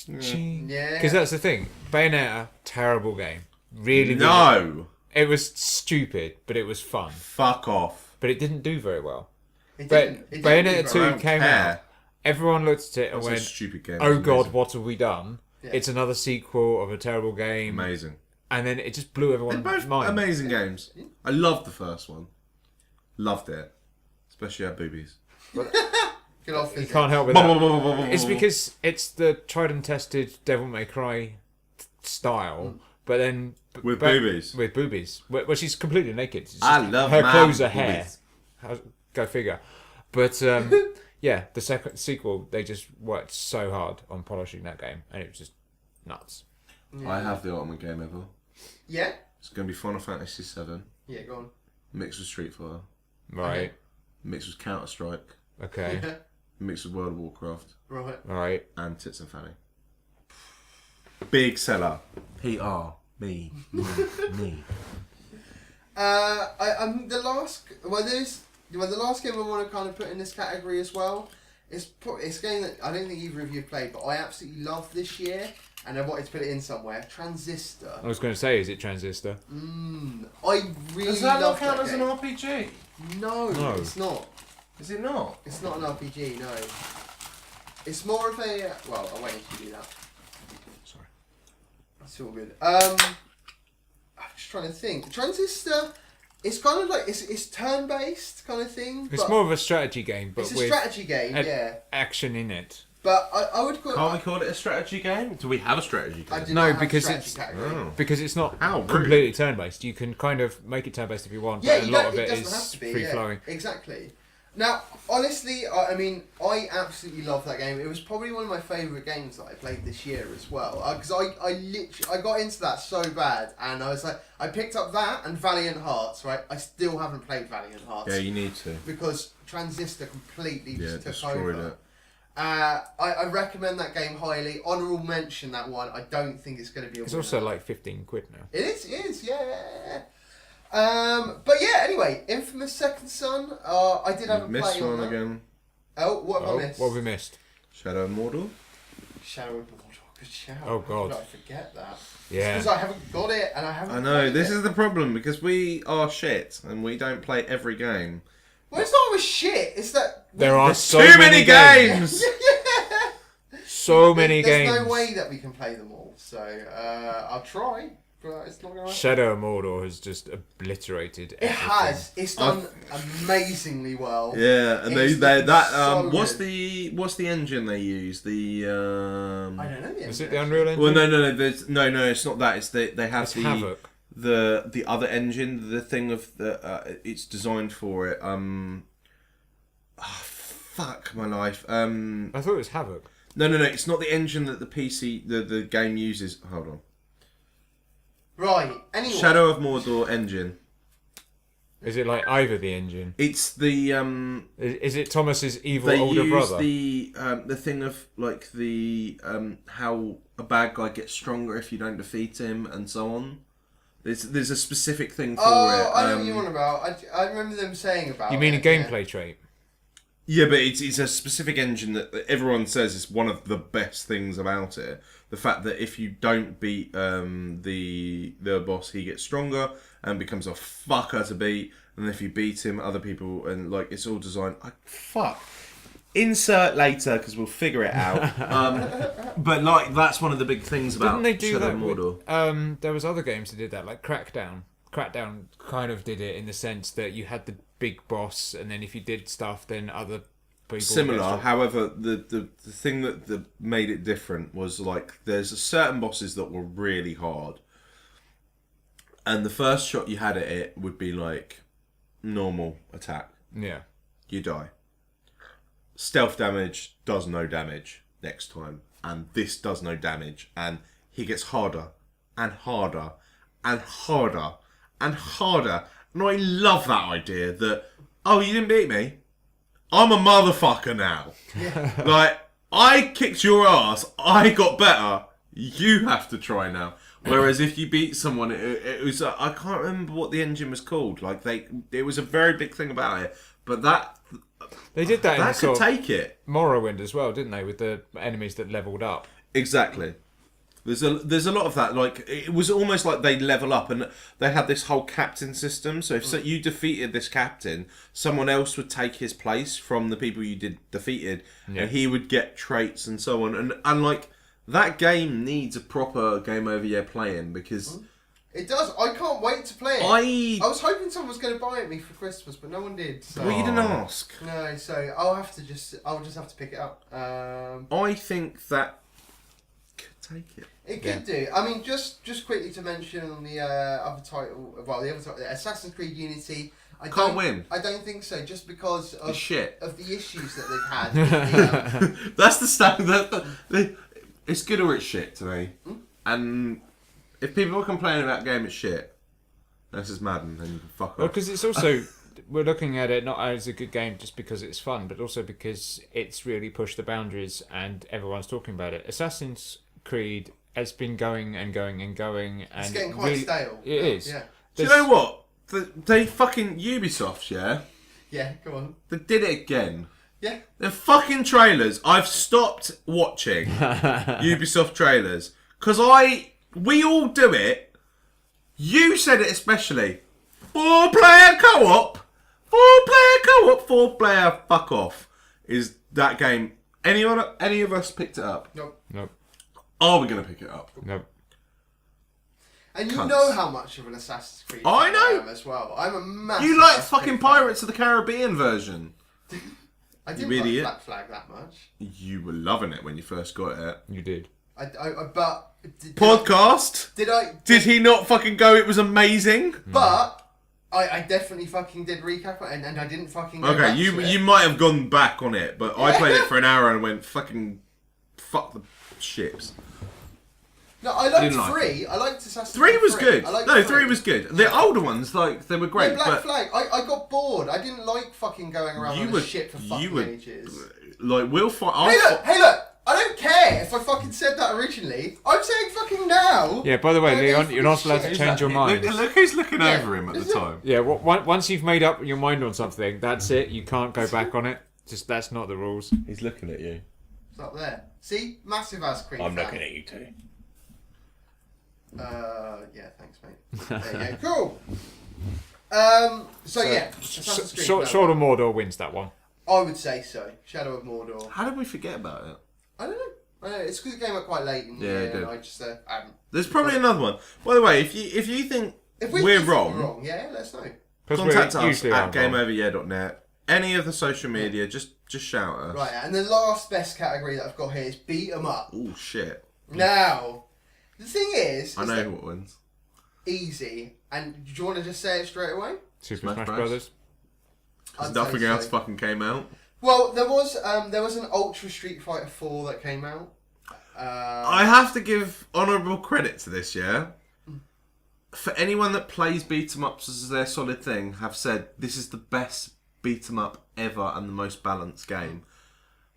Yeah. because that's the thing. Bayonetta, terrible game. Really, really. No! It was stupid, but it was fun. Fuck off. but it didn't do very well. It But didn't. It didn't Bayonetta do 2 very don't came care. out. Everyone looked at it and It's a went, stupid game. "Oh It's God, amazing. what have we done? Yeah. It's another sequel of a terrible game." Amazing. And then it just blew They're everyone's both mind. amazing games. I loved the first one. Loved it. Especially had boobies. Get off You his can't help with that. It's because it's the tried and tested Devil May Cry style, but then With boobies. With boobies. Well, she's completely naked. It's just I love her my clothes are hair. boobies. Go figure. But yeah, the second sequel, they just worked so hard on polishing that game, and it was just nuts. I have the ultimate game ever. Yeah? It's going to be Final Fantasy VII, Yeah, go on. mixed with Street Fighter, Right. mixed with Counter Strike, Okay. Yeah. mixed with World of Warcraft, Right. All right. and Tits and Fanny. Big seller. PR. Me. Me. I'm the last. Well, the last game I want to kind of put in this category as well. It's a game that I don't think either of you have played, but I absolutely loved this year, and I wanted to put it in somewhere. Transistor. I was going to say, is it Transistor? I really loved that game. RPG? No, No. it's not. Is it not? It's not an RPG. No. It's more of a. Well, I'll wait until you do that. Sorry. It's all good. I'm just trying to think. Transistor. It's kind of like it's turn-based kind of thing. It's but more of a strategy game, but it's a with strategy game, yeah. action in it. But I would call Can't we it. call it a strategy game? Do we have a strategy I game? do No, not have because strategy it's- category. Oh. Because it's not How rude. completely turn-based. You can kind of make it turn-based if you want, Yeah, but a you lot don't, of it doesn't is have to be. free-flowing. Yeah, exactly. Now, honestly, I mean, I absolutely love that game. It was probably one of my favourite games that I played this year as well. Because I literally, I got into that so bad, and I was like, I picked up that and Valiant Hearts, right? I still haven't played Valiant Hearts. Yeah, you need to. Because Transistor completely Yeah, just took destroyed over. it. I recommend that game highly. Honourable mention that one. I don't think it's going to be a It's winner. also like 15 quid now. It is, yeah. But yeah, anyway, Infamous Second Son. I did have a Missed play on one that. again. Oh, what have Oh, I missed? what have we missed? Shadow of Mordor. Shadow of Mordor. Good shout. Oh, How God. did I forget that? Yeah. Because I haven't got it and I haven't. I know, played this it. is the problem, because we are shit, and we don't play every game. Well, it's not with shit. It's that There are There's so too many many games! So many games. There's no way that we can play them all. So I'll try, but it's not going to happen. Shadow of Mordor has just obliterated It everything. has. It's done amazingly well. Yeah, and It's so what's good. the engine they use? The I don't know. Is it the Unreal Engine? Well, no, no, it's not that. It's they have It's the Havoc. the other engine, the thing of the it's designed for it. Fuck my life. I thought it was Havoc. No, it's not the engine that the PC the game uses. Hold on. Right. Anyway. Shadow of Mordor engine. Is it like Ivor the engine? It's the Is it Thomas's evil they older use brother? the thing of like the how a bad guy gets stronger if you don't defeat him and so on. There's a specific thing for it. I know what you're on about. I remember them saying about. You mean a it, yeah. gameplay trait? Yeah, but it's a specific engine that everyone says is one of the best things about it. The fact that if you don't beat the boss, he gets stronger and becomes a fucker to beat. And if you beat him, other people and like it's all designed. Fuck. Insert later because we'll figure it out. But like that's one of the big things about Didn't they do Shadow that? of Mordor. With, there was other games that did that, like Crackdown. Crackdown kind of did it in the sense that you had the big boss, and then if you did stuff, then other people. Similar, however, the thing that made it different was like there's certain bosses that were really hard, and the first shot you had at it would be like normal attack, Yeah. you die. Stealth damage does no damage next time, and this does no damage, and he gets harder and harder and harder and harder, and I love that idea that you didn't beat me. I'm a motherfucker now. Like, I kicked your ass, I got better, you have to try now. Whereas if you beat someone, it was, I can't remember what the engine was called. Like, it was a very big thing about it. But that They did that in could sort of take it. Morrowind as well, didn't they? With the enemies that leveled up. Exactly. There's a lot of that. Like, it was almost like they level up, and they had this whole captain system. So if you defeated this captain, someone else would take his place from the people you defeated, and he would get traits and so on. And like, that game needs a proper game over year playing, because It does. I can't wait to play it. I was hoping someone was going to buy it me for Christmas, but no one did. So. Well, you didn't ask. No, so I'll just have to pick it up. I think that could take it. It could do. I mean, just quickly to mention on the other title, Assassin's Creed Unity. Can't win. I don't think so, just because of shit. of the issues that they've had. With That's the stuff that it's good or it's shit to me. And if people are complaining about game it's shit, this is Madden, then you can fuck off. Well, because it's also we're looking at it not as a good game just because it's fun, but also because it's really pushed the boundaries and everyone's talking about it. Assassin's Creed has been going and going and going, and it's getting quite stale. It is. Yeah. Do you know what? They fucking Ubisoft, yeah? Yeah, go on. They did it again. Yeah. The fucking trailers. I've stopped watching Ubisoft trailers. Because we all do it. You said it especially. 4-player co-op. 4-player co-op. 4-player fuck off. Is that game. Any of us picked it up? Nope. Nope. Are we going to pick it up? Nope. And you Cunts. know how much of an Assassin's Creed I fan know. am as well. I'm a massive. You like Assassin's fucking Creed fan. Pirates of the Caribbean version. I didn't You like idiot. Black Flag that much. You were loving it when you first got it. You did. But Podcast? Did He not fucking go, it was amazing? But I definitely fucking did recap it, and I didn't fucking. Go Okay, back to you it. might have gone back on it, but I played it for an hour and went fucking fuck the ships. No, I liked didn't like 3. I liked Assassin's 3 Creed was 3. good. I liked No, 3 was good. The older ones, like, they were great, No, Black but Flag. I got bored. I didn't like fucking going around on a ship for fucking ages. like, we'll fight. Hey look! I don't care if I fucking said that originally. I'm saying fucking now. Yeah. By the way, I Leon, don't you're not allowed shit. to change your mind. Look who's looking Yeah. over him at the Is it? time. Yeah. Once you've made up your mind on something, that's it. You can't go back on it. Just that's not the rules. He's looking at you. It's up there. See? Massive ass Creed fan. at you too. Yeah, thanks, mate. There you go. Cool. So yeah, Assassin's Creed. Sword of Mordor wins that one. I would say so. Shadow of Mordor. How did we forget about it? I don't know. It's because it came out quite late in the Yeah, it year, did. and I just haven't. There's probably another one. By the way, if you think If we're think wrong, yeah, let us know. Because contact we us usually at are wrong. gameoveryear.net. Any of the social media, just shout at us. Right, and the last best category that I've got here is beat 'em up. Oh shit! Now, the thing is I know that what wins. easy. And do you want to just say it straight away? Super Smash Smash Bros. Brothers. I'd Nothing say else so. fucking came out. Well, there was an Ultra Street Fighter 4 that came out. I have to give honourable credit to this, yeah? For anyone that plays beat 'em ups as their solid thing, have said this is the best beat 'em up ever and the most balanced game.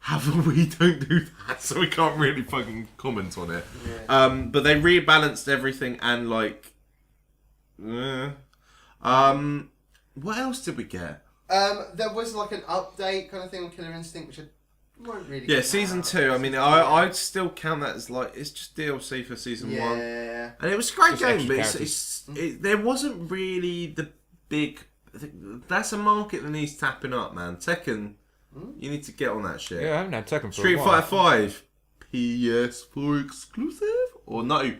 However, we don't do that, so we can't really fucking comment on it. Yeah. But they rebalanced everything and like, what else did we get? There was like an update kind of thing on Killer Instinct, which I won't really. Yeah, count. season 2. I mean, I'd still count that as like it's just DLC for season 1. Yeah. And it was a great Just game, extra but characters. there wasn't really the big. That's a market that needs tapping up, man. Tekken, you need to get on that shit. Yeah, I haven't had Tekken for Street a while. Fighter 5, PS4 exclusive, or no,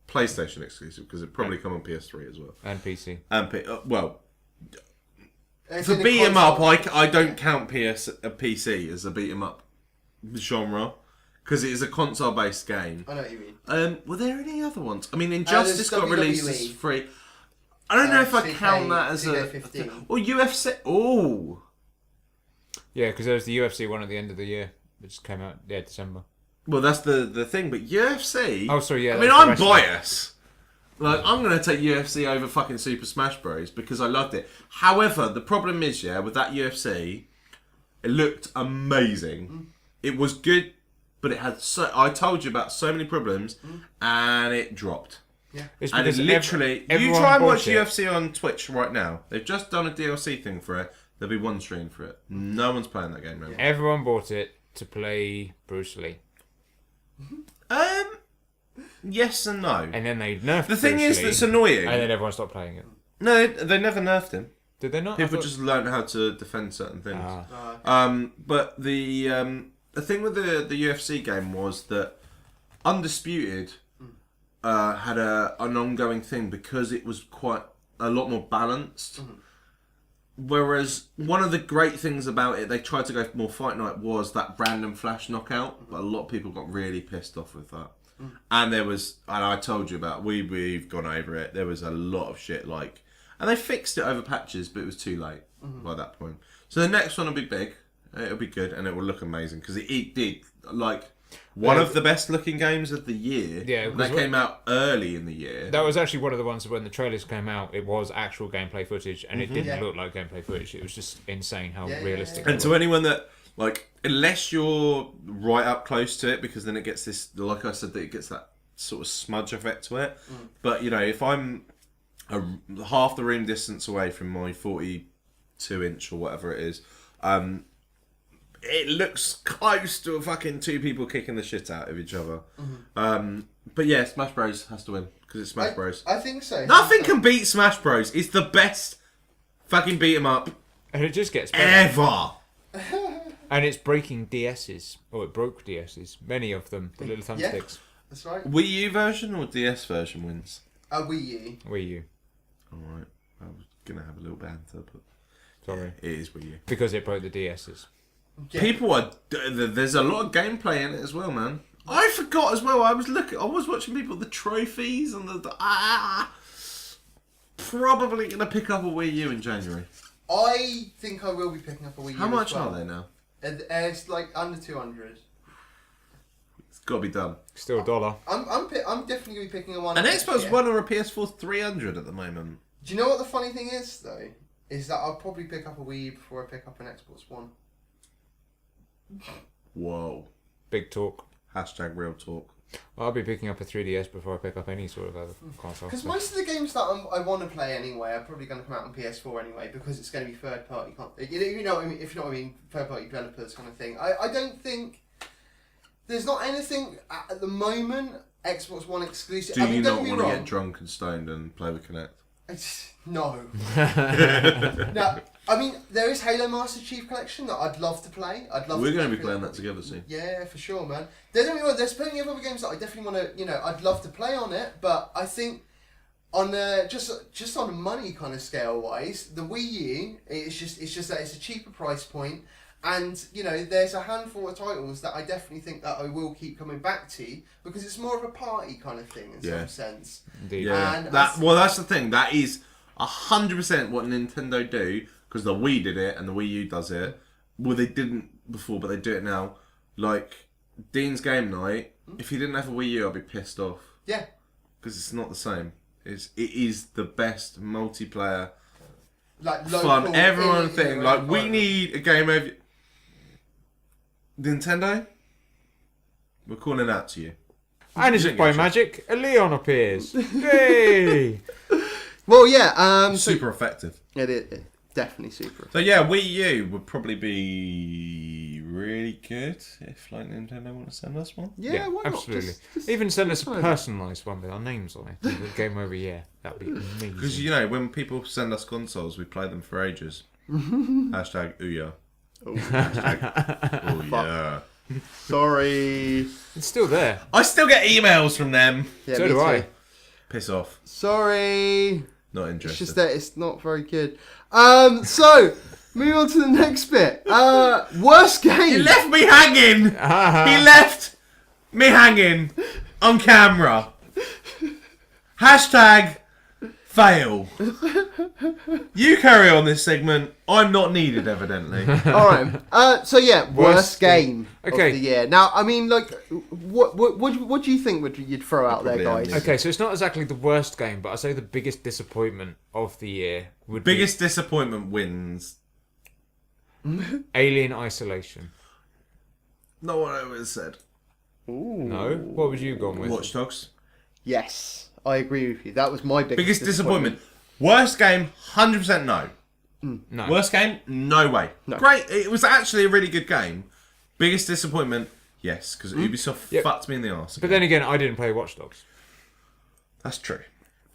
PlayStation exclusive because it probably come on PS3 as well. And PC. And well, It's for in the beat 'em up, console. I don't count PC as a beat 'em up genre because it is a console based game. I know what you mean. Were there any other ones? I mean, Injustice got released as WWE. free. I don't know if I 2K, count that as a. 2K15. Or UFC. Oh, Yeah, because there was the UFC one at the end of the year, which came out December. well, that's the thing. But UFC. Oh, sorry, yeah. I that mean, was the I'm wrestling. biased. Like, I'm gonna take UFC over fucking Super Smash Bros. Because I loved it. However, the problem is, yeah, with that UFC, it looked amazing. It was good, but it had I told you about so many problems, and it dropped. It's And it because literally, you everyone try and bought watch it. UFC on Twitch right now. They've just done a DLC thing for it. There'll be one stream for it. No one's playing that game anymore. Everyone bought it to play Bruce Lee. Yes and no. And then they nerfed The thing is Bruce that's Lee, annoying. and then everyone stopped playing it. No, they never nerfed him. Did they not? I People thought- just learned how to defend certain things. Ah. But the thing with the UFC game was that Undisputed had an ongoing thing because it was quite a lot more balanced. Whereas one of the great things about it, they tried to go more Fight Night, was that random flash knockout. But a lot of people got really pissed off with that. And there was, and I told you about, we've gone over it. There was a lot of shit like, and they fixed it over patches, but it was too late by that point. So the next one will be big. It'll be good, and it will look amazing because it did like one of the best looking games of the year. Yeah, that came out early in the year. That was actually one of the ones when the trailers came out. It was actual gameplay footage, and it didn't Yeah. look like gameplay footage. It was just insane how Yeah, realistic. yeah, it And to was. anyone that, like, unless you're right up close to it, because then it gets this, like I said, that it gets that sort of smudge effect to it. But, you know, if I'm half the room distance away from my 42-inch or whatever it is, it looks close to a fucking two people kicking the shit out of each other. But yeah, Smash Bros has to win, because it's Smash Bros. I think so. Nothing can beat Smash Bros. It's the best fucking beat 'em up And it just gets better. ever. And it's breaking DSs. Or it broke DSs. Many of them. The little thumbsticks. That's right. Wii U version or DS version wins? A Wii U. Wii U. Alright, I was going to have a little banter, but Sorry. it is Wii U. Because it broke the DSs. Yeah. People are... There's a lot of gameplay in it as well, man. I forgot as well, I was watching people, the trophies and probably going to pick up a Wii U in January. I think I will be picking up a Wii U. How much as well. are they now? It's like under 200. It's got to be done. Still $1. I'm definitely gonna be picking a one. An up Xbox this year. One or a PS4 300 at the moment. Do you know what the funny thing is though? Is that I'll probably pick up a Wii U before I pick up an Xbox One. Whoa. Big talk. Hashtag real talk. I'll be picking up a 3DS before I pick up any sort of other console. Because so- most of the games that I want to play anyway are probably going to come out on PS4 anyway, because it's going to be third party. You know what I mean? If you know what I mean, third party developers kind of thing. I don't think there's not anything at the moment Xbox One exclusive. Do I mean, you don't not get me want to wrong. get drunk and stoned and play with Kinect? No. No. I mean, there is Halo Master Chief Collection that I'd love to play. We're going to be play playing that together soon. Yeah, for sure, man. There's plenty of other games that I definitely want to, I'd love to play on it, but I think on just on a money kind of scale wise, the Wii U, it's just that it's a cheaper price point, and there's a handful of titles that I definitely think that I will keep coming back to because it's more of a party kind of thing in some sense. Indeed. Yeah, And that's the thing. That is 100% what Nintendo do, because the Wii did it and the Wii U does it. Well, they didn't before, but they do it now. Like Dean's Game Night. If he didn't have a Wii U, I'd be pissed off Yeah. because it's not the same. It is the best multiplayer, Like fun, local, everyone in- thing. in- Like we need a game over. Nintendo, we're calling out to you. And as if by magic, a Leon appears. Yay! Well, yeah. Super effective. It is definitely super. So yeah, Wii U would probably be really good if like Nintendo want to send us one. Yeah, why not? absolutely. Just Even send us a fine. personalised one with our names on it. With a game over here. That'd be amazing. Because when people send us consoles, we play them for ages. Hashtag Ouya. Hashtag Ouya. Sorry. It's still there. I still get emails from them. Yeah, So me do too. I. Piss off. Sorry. Not It's interested. just that it's not very good. So moving on to the next bit. Worst He game. left me hanging. He left me hanging on camera. Hashtag fail. You carry on this segment. I'm not needed, evidently. All right. So yeah, worst game Okay. of the year. Now, I mean, like, what do you think you'd throw out there, Probably guys? am, Okay, so it's not exactly the worst game, but I'd say the biggest disappointment of the year would Biggest disappointment wins. be Alien Isolation. Not what I would have said. No? What would you have gone with? Watch Dogs. Yes, I agree with you. That was my Biggest disappointment. Worst game, 100% no. No. Worst game, no way. No. Great, it was actually a really good game. Biggest disappointment, Yes, because Ubisoft Yep. fucked me in the arse. But then again, I didn't play Watch Dogs. That's true.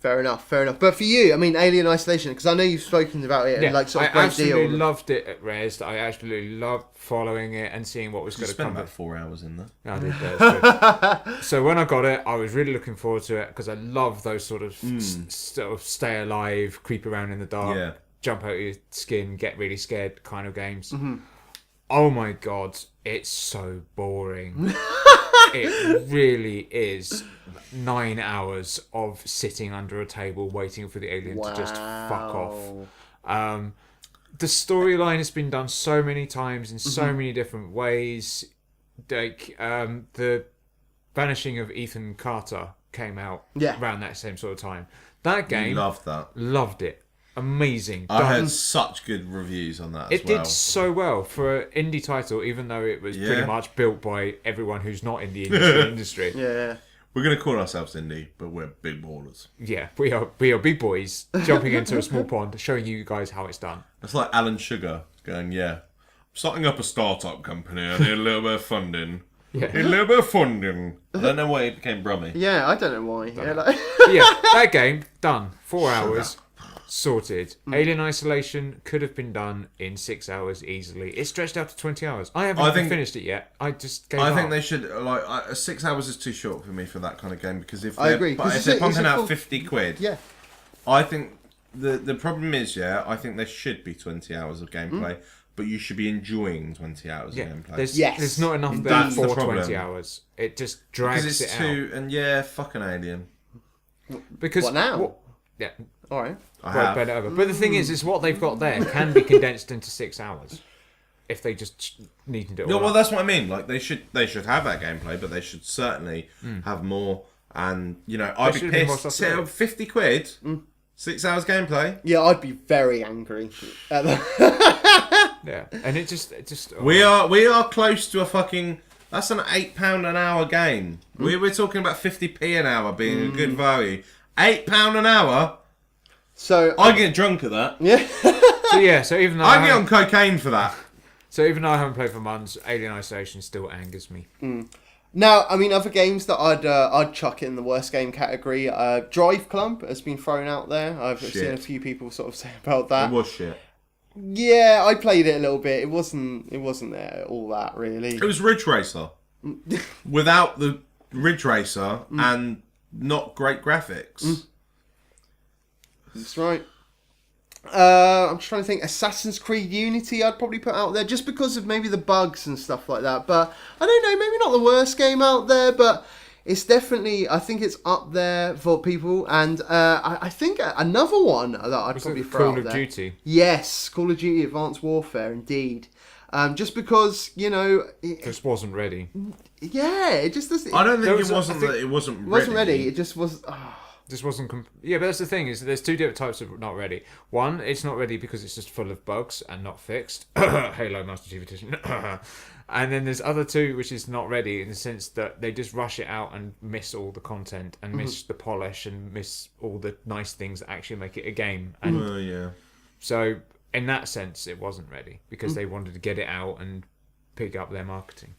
Fair enough. But for you, I mean, Alien Isolation, because I know you've spoken about it and like sort of I great absolutely deal. loved it at Res. I absolutely loved following it and seeing what was You going to spent come. about 4 hours in there. I did that. So when I got it, I was really looking forward to it because I love those sort of sort of stay alive, creep around in the dark, Yeah. jump out of your skin, get really scared kind of games. Oh my god, it's so boring. It really is 9 hours of sitting under a table waiting for the alien to just fuck off. The storyline has been done so many times in so many different ways. Like the Vanishing of Ethan Carter came out around that same sort of time. That game, Loved that. loved it. Amazing. I Done. heard such good reviews on that as It well. did so well for an indie title, even though it was pretty Yeah. much built by everyone who's not in the industry. Yeah. We're going to call ourselves indie, but we're big ballers. Yeah, we are big boys jumping into a small pond, showing you guys how it's done. It's like Alan Sugar going, yeah, I'm starting up a startup company. I need a little bit of funding. Yeah. Need a little bit of funding. I don't know why it became Brummy. Yeah, I don't know why. Yeah, like... But yeah, that game done 4 hours, sorted. Alien Isolation could have been done in 6 hours easily. It stretched out to 20 hours. I haven't even finished it yet. I just gave I up. think they should, 6 hours is too short for me for that kind of game because if I they're, agree, 'cause if it's they're a- it's pumping a out full- 50 quid, yeah. I think the problem is, I think there should be 20 hours of gameplay, but you should be enjoying 20 hours yeah, of gameplay. there's not enough there That's the for problem. 20 hours. It just drags Because it's it too, out. and fucking Alien. Because What now? Yeah, All right. I well, have. better over. But the thing is what they've got there can be condensed into 6 hours if they just needed it all. No, well, up. that's what I mean. Like they should have that gameplay, but they should certainly have more. And I'd There be should be more pissed. stuff there. 50 quid, 6 hours gameplay. Yeah, I'd be very angry. At the... Yeah, and it just oh. We are close to a fucking. That's an £8 an hour game. We're talking about 50p an hour being a good value. £8 an hour. So I get drunk at that. yeah. So even though I get on cocaine for that. even though I haven't played for months, Alien Isolation still angers me. Now, I mean, other games that I'd chuck in the worst game category. Drive Club has been thrown out there. I've seen a few people sort of say about that. It was shit. Yeah, I played it a little bit. It wasn't there all that really. It was Ridge Racer. Without the Ridge Racer and not great graphics. That's right. I'm just trying to think. Assassin's Creed Unity I'd probably put out there just because of maybe the bugs and stuff like that. But I don't know, maybe not the worst game out there, but it's definitely, I think it's up there for people. And I think another one that I'd Was probably it throw Call out of there. Duty? Yes, Call of Duty Advanced Warfare, indeed. Just because, Just wasn't ready. it just doesn't... I don't think was it a- wasn't I think- that it wasn't It ready. wasn't ready. It just was... Just wasn't. Yeah, but that's the thing is there's two different types of not ready. One, it's not ready because it's just full of bugs and not fixed. Halo Master Chief Edition. And then there's other two which is not ready in the sense that they just rush it out and miss all the content and miss the polish and miss all the nice things that actually make it a game. And Yeah. so in that sense, it wasn't ready because they wanted to get it out and pick up their marketing.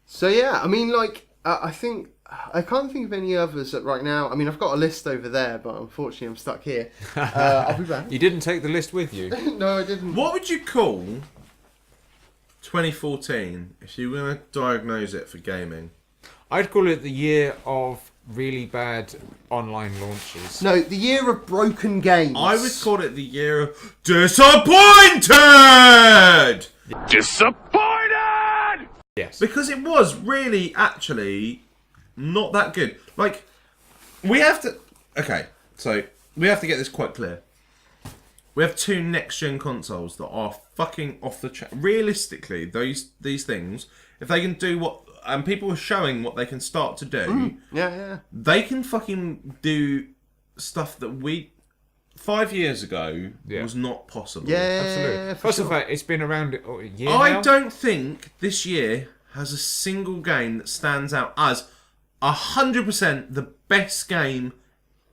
So yeah, I mean, like, I think I can't think of any others right now. I mean, I've got a list over there, but unfortunately, I'm stuck here. I'll be back. You didn't take the list with you. No, I didn't. What would you call 2014 if you were going to diagnose it for gaming? I'd call it the year of really bad online launches. No, the year of broken games. I would call it the year of disappointed! Yes. Because it was really, actually, not that good. Like, we have to... Okay, so we have to get this quite clear. We have two next-gen consoles that are fucking off the chain. Realistically, these things, if they can do what... And people are showing what they can start to do. Yeah. They can fucking do stuff that 5 years ago was not possible. Yeah, Absolutely. for Plus sure. the fact it's been around a year I now. don't think this year has a single game that stands out as 100% the best game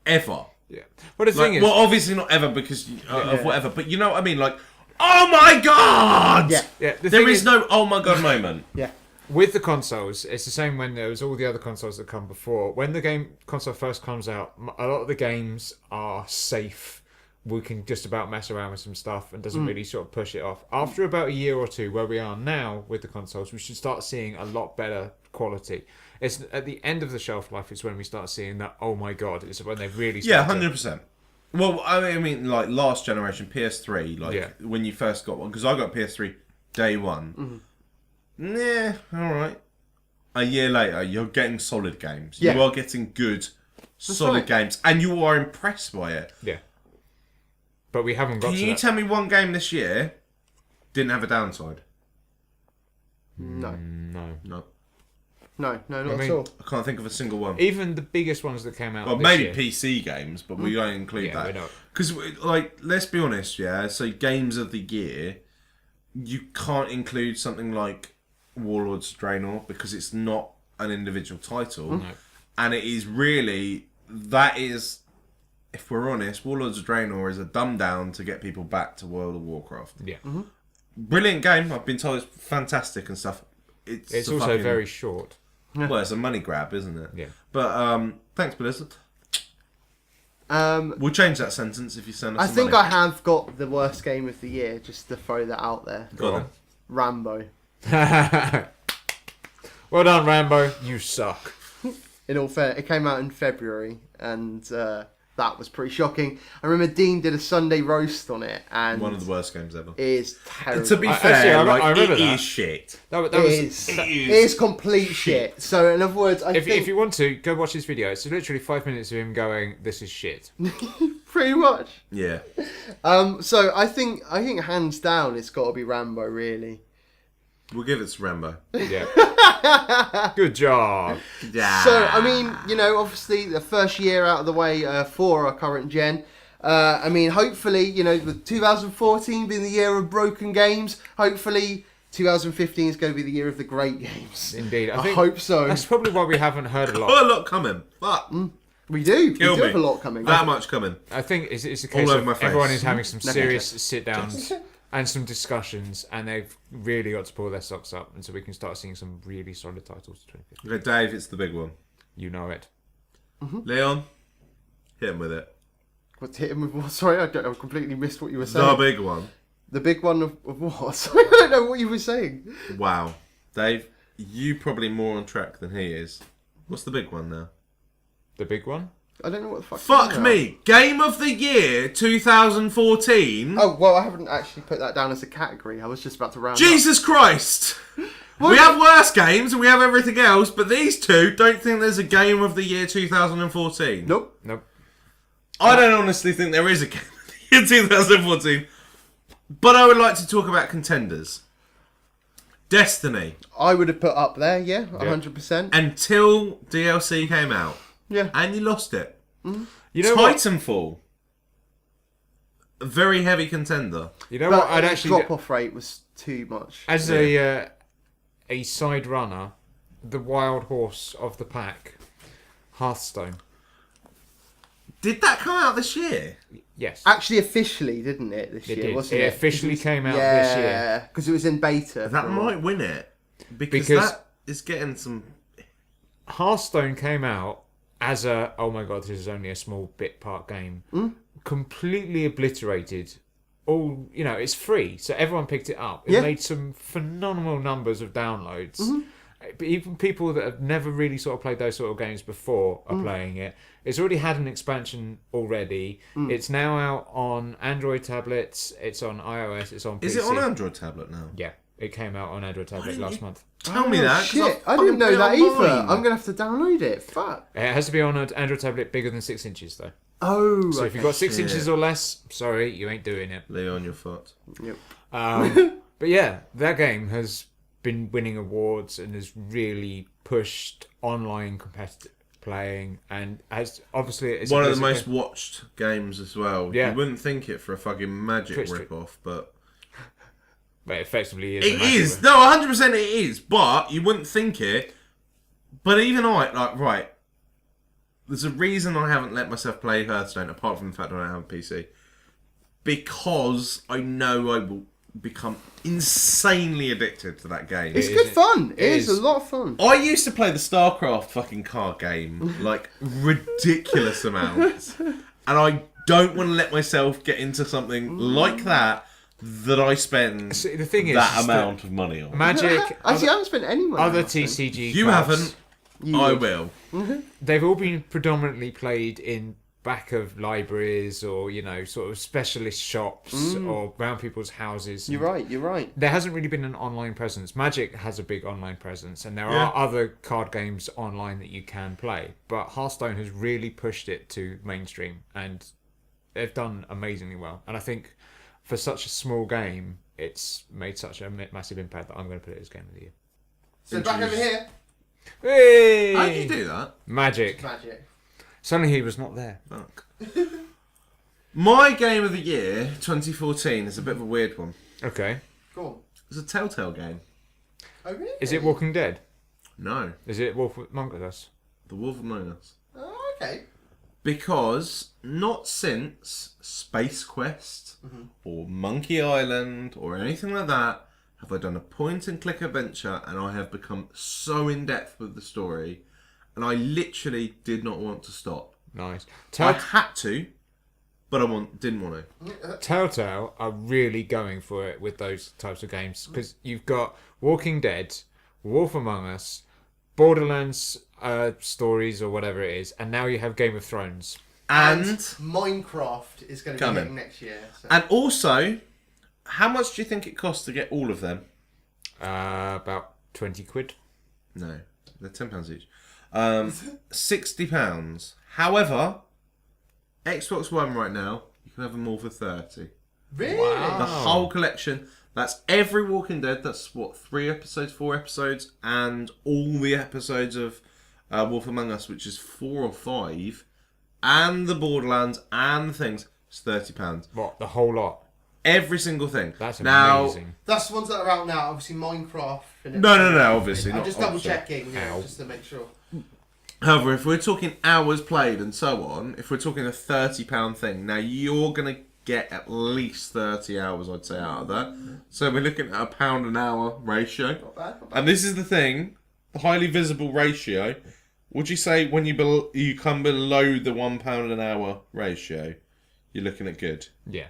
ever. Yeah. But the thing Like, is, well, obviously not ever because of whatever, but you know what I mean? Like, oh my god! Yeah. yeah, the There thing is no oh my god moment. Yeah. with the consoles, it's the same when there was all the other consoles that come before. When the game console first comes out, a lot of the games are safe. We can just about mess around with some stuff and doesn't really sort of push it off. After about a year or two, where we are now with the consoles, we should start seeing a lot better quality. It's at the end of the shelf life is when we start seeing that. Oh my god! It's when they really Yeah, start to- 100%. Well, I mean, like last generation PS3, like when you first got one, because I got PS3 day one. Nah, all right. A year later, you're getting solid games. Yeah. You are getting good, solid right. games, and you are impressed by it. Yeah. But we haven't got Can to you that. tell me one game this year didn't have a downside? No. No. No, No, not mean- at all. I can't think of a single one. Even the biggest ones that came out. Well, this maybe year, PC games, but we don't include Yeah, that. we're not. Because, like, let's be honest, yeah. So, games of the year, you can't include something like Warlords of Draenor because it's not an individual title, and it is really that is, if we're honest, Warlords of Draenor is a dumb down to get people back to World of Warcraft. Yeah. Brilliant game. I've been told it's fantastic and stuff. It's a also fucking- very short. well. It's a money grab, isn't it? Yeah. But thanks, Blizzard. Um, We'll change that sentence if you send us. I some think money. I have got the worst game of the year, just to throw that out there. Go on. Rambo. Well done, Rambo. You suck. In all fair, it came out in February, and that was pretty shocking. I remember Dean did a Sunday roast on it, and One of the worst games ever. it is terrible. To be Actually, fair, I like, remember it that. is shit. That it was. is. It is complete shit. So, in other words, I If think you want to, go watch this video. It's literally 5 minutes of him going, "This is shit." pretty much. Yeah. So I think hands down, it's got to be Rambo, really. We'll give it to Rambo. Yeah. Good job. Yeah. So, I mean, you know, obviously the first year out of the way for our current gen. I mean, hopefully, you know, with 2014 being the year of broken games, hopefully 2015 is going to be the year of the great games. Indeed. I think hope so. That's probably why we haven't heard a Got lot. a lot coming. Fuck. We do. Kill we do me. have a lot coming. That much coming. I think it's a case over of my face. everyone is having some No, serious sit-downs and some discussions, and they've really got to pull their socks up, and so we can start seeing some really solid titles. 2015. Okay, Dave, it's the big one. You know it. Leon, hit him with it. What's hit him with what? Sorry, I completely missed what you were The saying. big one. The big one of what? Sorry, I don't know what you were saying. Wow. Dave, you probably more on track than he is. What's the big one now? The big one. I don't know what the fuck. Fuck you're talking me. Game of the Year 2014. about. Oh well, I haven't actually put that down as a category. I was just about to round. Jesus Christ. We have worse games and we have everything else, but these two don't think there's a Game of the Year 2014. Up. Nope. Nope. I don't honestly think there is a Game of the Year 2014. But I would like to talk about contenders. Destiny. I would have put up there. Yeah, 100%. Until DLC came out. Yeah. And you lost it. You know what? Titanfall. A very heavy contender. You know But what? I'd the actually drop-off rate was too much. as a side runner, the wild horse of the pack, Hearthstone. Did that come out this year? Yes. Actually, officially, didn't it this It year? did. Wasn't It it? officially came out this year. Yeah, because it was in beta. That for a while. might win it. Because Because- that is getting some... Hearthstone came out as a oh my god, this is only a small bit part game, completely obliterated. All it's free, so everyone picked it up. It Yeah. made some phenomenal numbers of downloads. But even people that have never really sort of played those sort of games before are playing it. It's already had an expansion already. It's now out on Android tablets. It's on iOS. It's on PC. Is it on Android tablet now? Yeah, it came out on Android tablet didn't last you- month. Tell me that. 'cause Shit, I fucking didn't know put it that on either. mine. I'm gonna have to download it. Fuck. It has to be on an Android tablet bigger than 6 inches though. Oh. So if you've got 6 Shit. inches or less, sorry, you ain't doing it. Leon, your foot. Yep. But yeah, that game has been winning awards and has really pushed online competitive playing, and has obviously it's One a of the Blizzard most watched games as well. Yeah. You wouldn't think it for a fucking Magic Twitch stream. rip-off, but... but it effectively is. It a Magic is. one. No, 100% it is. But you wouldn't think it. But even right. There's a reason I haven't let myself play Hearthstone, apart from the fact that I don't have a PC. Because I know I will become insanely addicted to that game. It's It good is- fun. it It is is. a lot of fun. I used to play the StarCraft fucking card game like ridiculous amounts, and I don't want to let myself get into something like that I spend See, the thing is that is amount of money on. Magic, Actually, I haven't spent any money. other on that thing. TCG You cards, haven't. I will. they've all been predominantly played in back of libraries or sort of specialist shops or around people's houses. You're right. You're right. There hasn't really been an online presence. Magic has a big online presence, and there Yeah. are other card games online that you can play. But Hearthstone has really pushed it to mainstream, and they've done amazingly well. And I think for such a small game, it's made such a massive impact that I'm going to put it as Game of the Year. So back over here, Hey! How do you do that? Magic. Magic. Suddenly he was not there. Fuck. My game of the year, 2014, is a bit of a weird one. Okay. Go on. It's a Telltale game. Oh really? Is it Walking Dead? No, Is it Wolf Among Us? The Wolf Among Us. Oh, okay. Because not since Space Quest or Monkey Island or anything like that have I done a point and click adventure and I have become so in depth with the story and I literally did not want to stop. Nice. I had to, but didn't want to. Telltale are really going for it with those types of games because you've got Walking Dead, Wolf Among Us, Borderlands stories or whatever it is, and now you have Game of Thrones. And Minecraft is going to be Coming. hitting next year. So. and also, how much do you think it costs to get all of them? About 20 quid. No, they're £10 each. £60. However, Xbox One right now, you can have them all for 30. Really? Wow. The whole collection. That's every Walking Dead. That's what, 3 episodes, 4 episodes, and all the episodes of Wolf Among Us, which is 4 or 5, and the Borderlands and things. It's £30. What? The whole lot? Every single thing. That's now, amazing. That's the ones that are out now. Obviously, Minecraft. No, obviously I'm not. just double obviously. checking, Ow. just to make sure. However, if we're talking hours played and so on, if we're talking a £30 thing, now you're going to get at least 30 hours, I'd say, out of that. So we're looking at £1 an hour ratio. Not bad. Not bad. And this is the thing, the highly visible ratio. Would you say when you come below the £1 an hour ratio, you're looking at good? Yeah.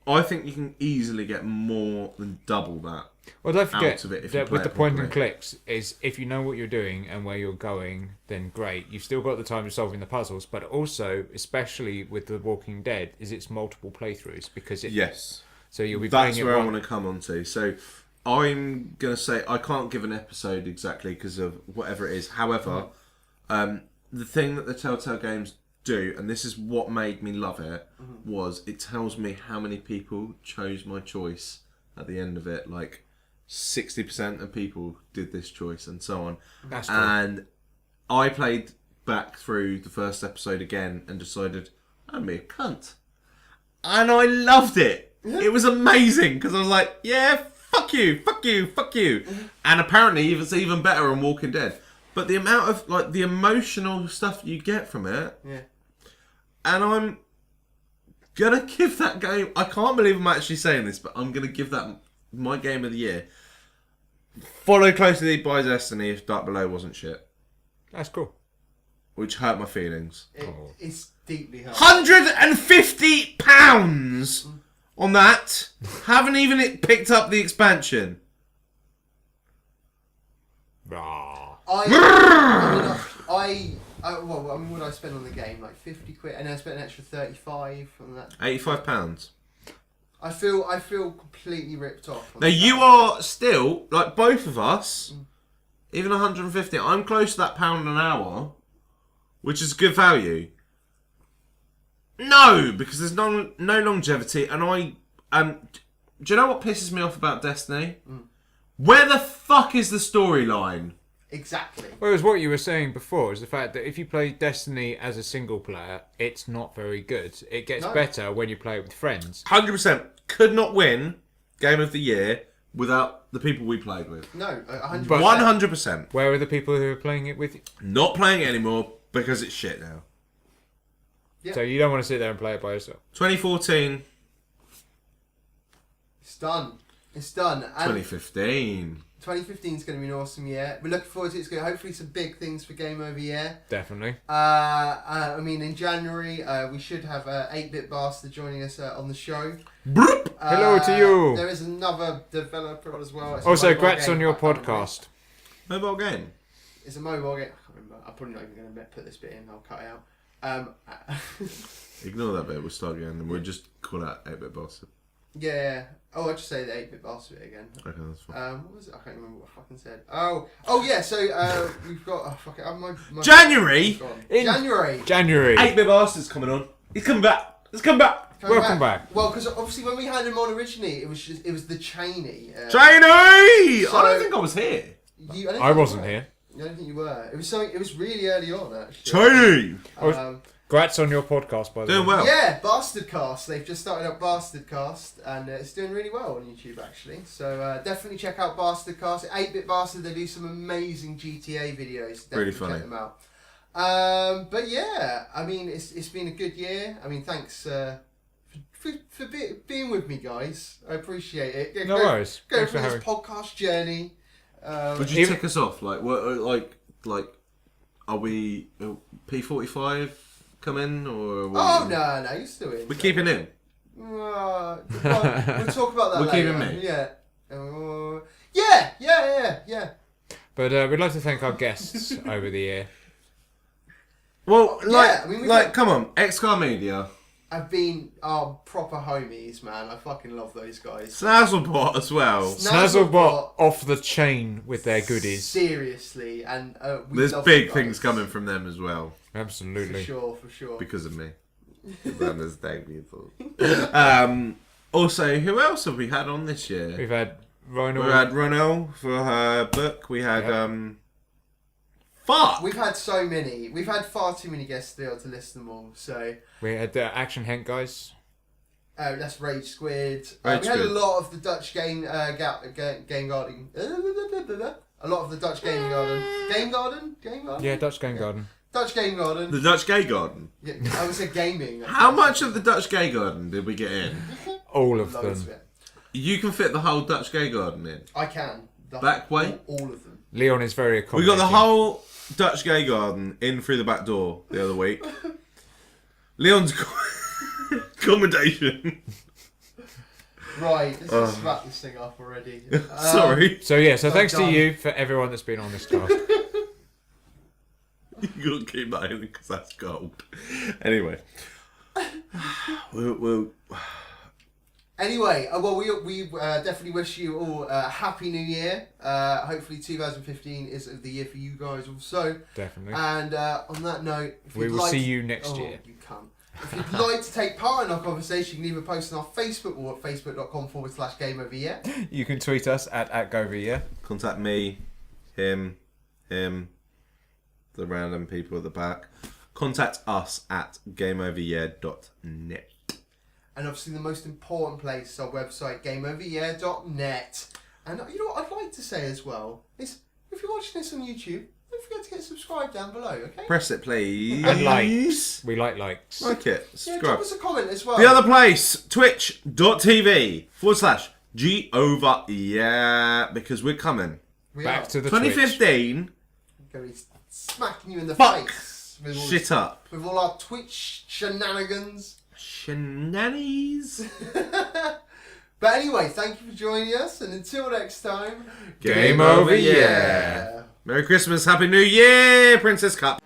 I think you can easily get more than double that. Well, don't forget Out of it if you that play with the it point and properly. clicks is if you know what you're doing and where you're going, then great. You've still got the time of solving the puzzles, but also, especially with The Walking Dead, is it's multiple playthroughs because Yes. So you'll be That's playing it where I one- want to come on to. So I'm going to say I can't give an episode exactly because of whatever it is. However, the thing that the Telltale games do, and this is what made me love it, was it tells me how many people chose my choice at the end of it. Like 60% of people did this choice and so on. That's cool. And I played back through the first episode again and decided I'm a cunt. And I loved it. It was amazing because I was like, yeah, fuck you. And apparently it's even better on Walking Dead. But the amount of like the emotional stuff you get from it, Yeah. and I'm gonna give that game. I can't believe I'm actually saying this, but I'm gonna give that my game of the year. Followed closely by Destiny if Dark Below wasn't shit, That's cool. which hurt my feelings. It's deeply hurt. £150 on that. Haven't even picked up the expansion. Rah. What would I spend on the game? Like 50 quid, and then I spent an extra 35 on that. £85. I feel completely ripped off. on Now that. you are still like both of us. Even 150. I'm close to that £1 an hour, which is good value. No, because there's no longevity, and do you know what pisses me off about Destiny? Where the fuck is the storyline? Exactly. Well, it was what you were saying before, is the fact that if you play Destiny as a single player, it's not very good. It gets No. better when you play it with friends. 100% could not win Game of the Year without the people we played with. No, 100%. But- 100%. Where are the people who are playing it with you? Not playing it anymore because it's shit now. Yeah. So you don't want to sit there and play it by yourself. 2014. It's done. It's done. And 2015. 2015 is going to be an awesome year. We're looking forward to it. It's going to hopefully some big things for Game Over Year. Definitely. I mean, in January, we should have 8-Bit Bastard joining us on the show. Broop. Hello to you. There is another developer as well. It's a Also, mobile grats game. on your I can't remember. podcast. Mobile game. It's a mobile game. I can't remember. I'm probably not even going to put this bit in. I'll cut it out. Ignore that bit. We'll start again, and we'll just call that 8-Bit Bastard. Yeah. Oh, I'll just say the 8-Bit Bastard bit again. Okay, that's fine. What was it? I can't remember what I fucking said. Oh yeah. So we've got. Oh fuck it. My January? gone. In- January. January. 8-Bit Bastard's coming on. He's coming back. He's coming back. Coming Welcome back. Well, because obviously when we had him on originally, it was the Cheney. Chiney! So- I don't think I was here. I wasn't here. I don't think you were. It was something. It was really early on actually. Chiney! Grats on your podcast, by the Doing way. well. Yeah, Bastard Cast. They've just started up Bastard Cast, and it's doing really well on YouTube actually. So definitely check out Bastard Cast. 8-Bit Bastard. They do some amazing GTA videos. Definitely Really funny. Check them out. But yeah, I mean, it's been a good year. I mean, thanks for being with me, guys. I appreciate it. No worries. Go Thanks through for this podcast journey. Would you Even- tick us off? Like, what? Like, are we P45 come in or? Oh no, you're still in. We're keeping in. Well, we'll talk about that We're later. keeping me. Yeah. But we'd like to thank our guests over the year. Well, I mean, we've had- come on, XCar Media, I've been our proper homies, man. I fucking love those guys. Snazzlebot as well. Snazzlebot off the chain with their goodies. Seriously, and we There's love big you things guys. coming from them as well For Absolutely. sure. because of me. That is beautiful. Also, who else have we had on this year? We've had Rhino. We had Ronelle for her book. We had Yep. fuck. We've had so many. We've had far too many guests to be able to list them all. So We had Action Hank guys. that's Rage Squid. Rage we had a Squid. lot of the Dutch game garden. A lot of the Dutch game garden. Game garden. Yeah, Dutch Game Garden. Dutch game garden. The Dutch Gay Garden. Yeah, I would say gaming. How much of the Dutch Gay Garden did we get in? All of Loads of them. it. You can fit the whole Dutch Gay Garden in. I can. Back way? All of them. Leon is very We accommodating. got the whole Dutch Gay Garden in through the back door the other week. Leon's accommodation. Right, let's just wrap this thing up already. Sorry. So thanks done. to you for everyone that's been on this cast. You gotta keep that in because that's gold. Anyway. We'll Anyway, well, we definitely wish you all a happy new year. Hopefully 2015 is the year for you guys also. Definitely. And on that note, if We you'd will like see to- you next Oh, year. You can't. If you'd like to take part in our conversation, you can either post on our Facebook or at facebook.com/GameOverYear. You can tweet us at GoVia. contact me, him, the random people at the back. Contact us at gameoveryear.net. And obviously the most important place is our website, gameoveryear.net. And you know what I'd like to say as well is, if you're watching this on YouTube, don't forget to get subscribed down below, okay? Press it, please. And likes. We like likes. Like it. Yeah, Subscribe. drop us a comment as well. The other place, twitch.tv/GOverYear, because we're coming. We Back are. to the Twitch. 2015, Gonna be smacking you in the Fuck. face with all, shit up. with all our Twitch shenanigans. Shenanigans. But anyway, thank you for joining us, and until next time, Game over, yeah. yeah. Merry Christmas, Happy New Year, Princess Cup.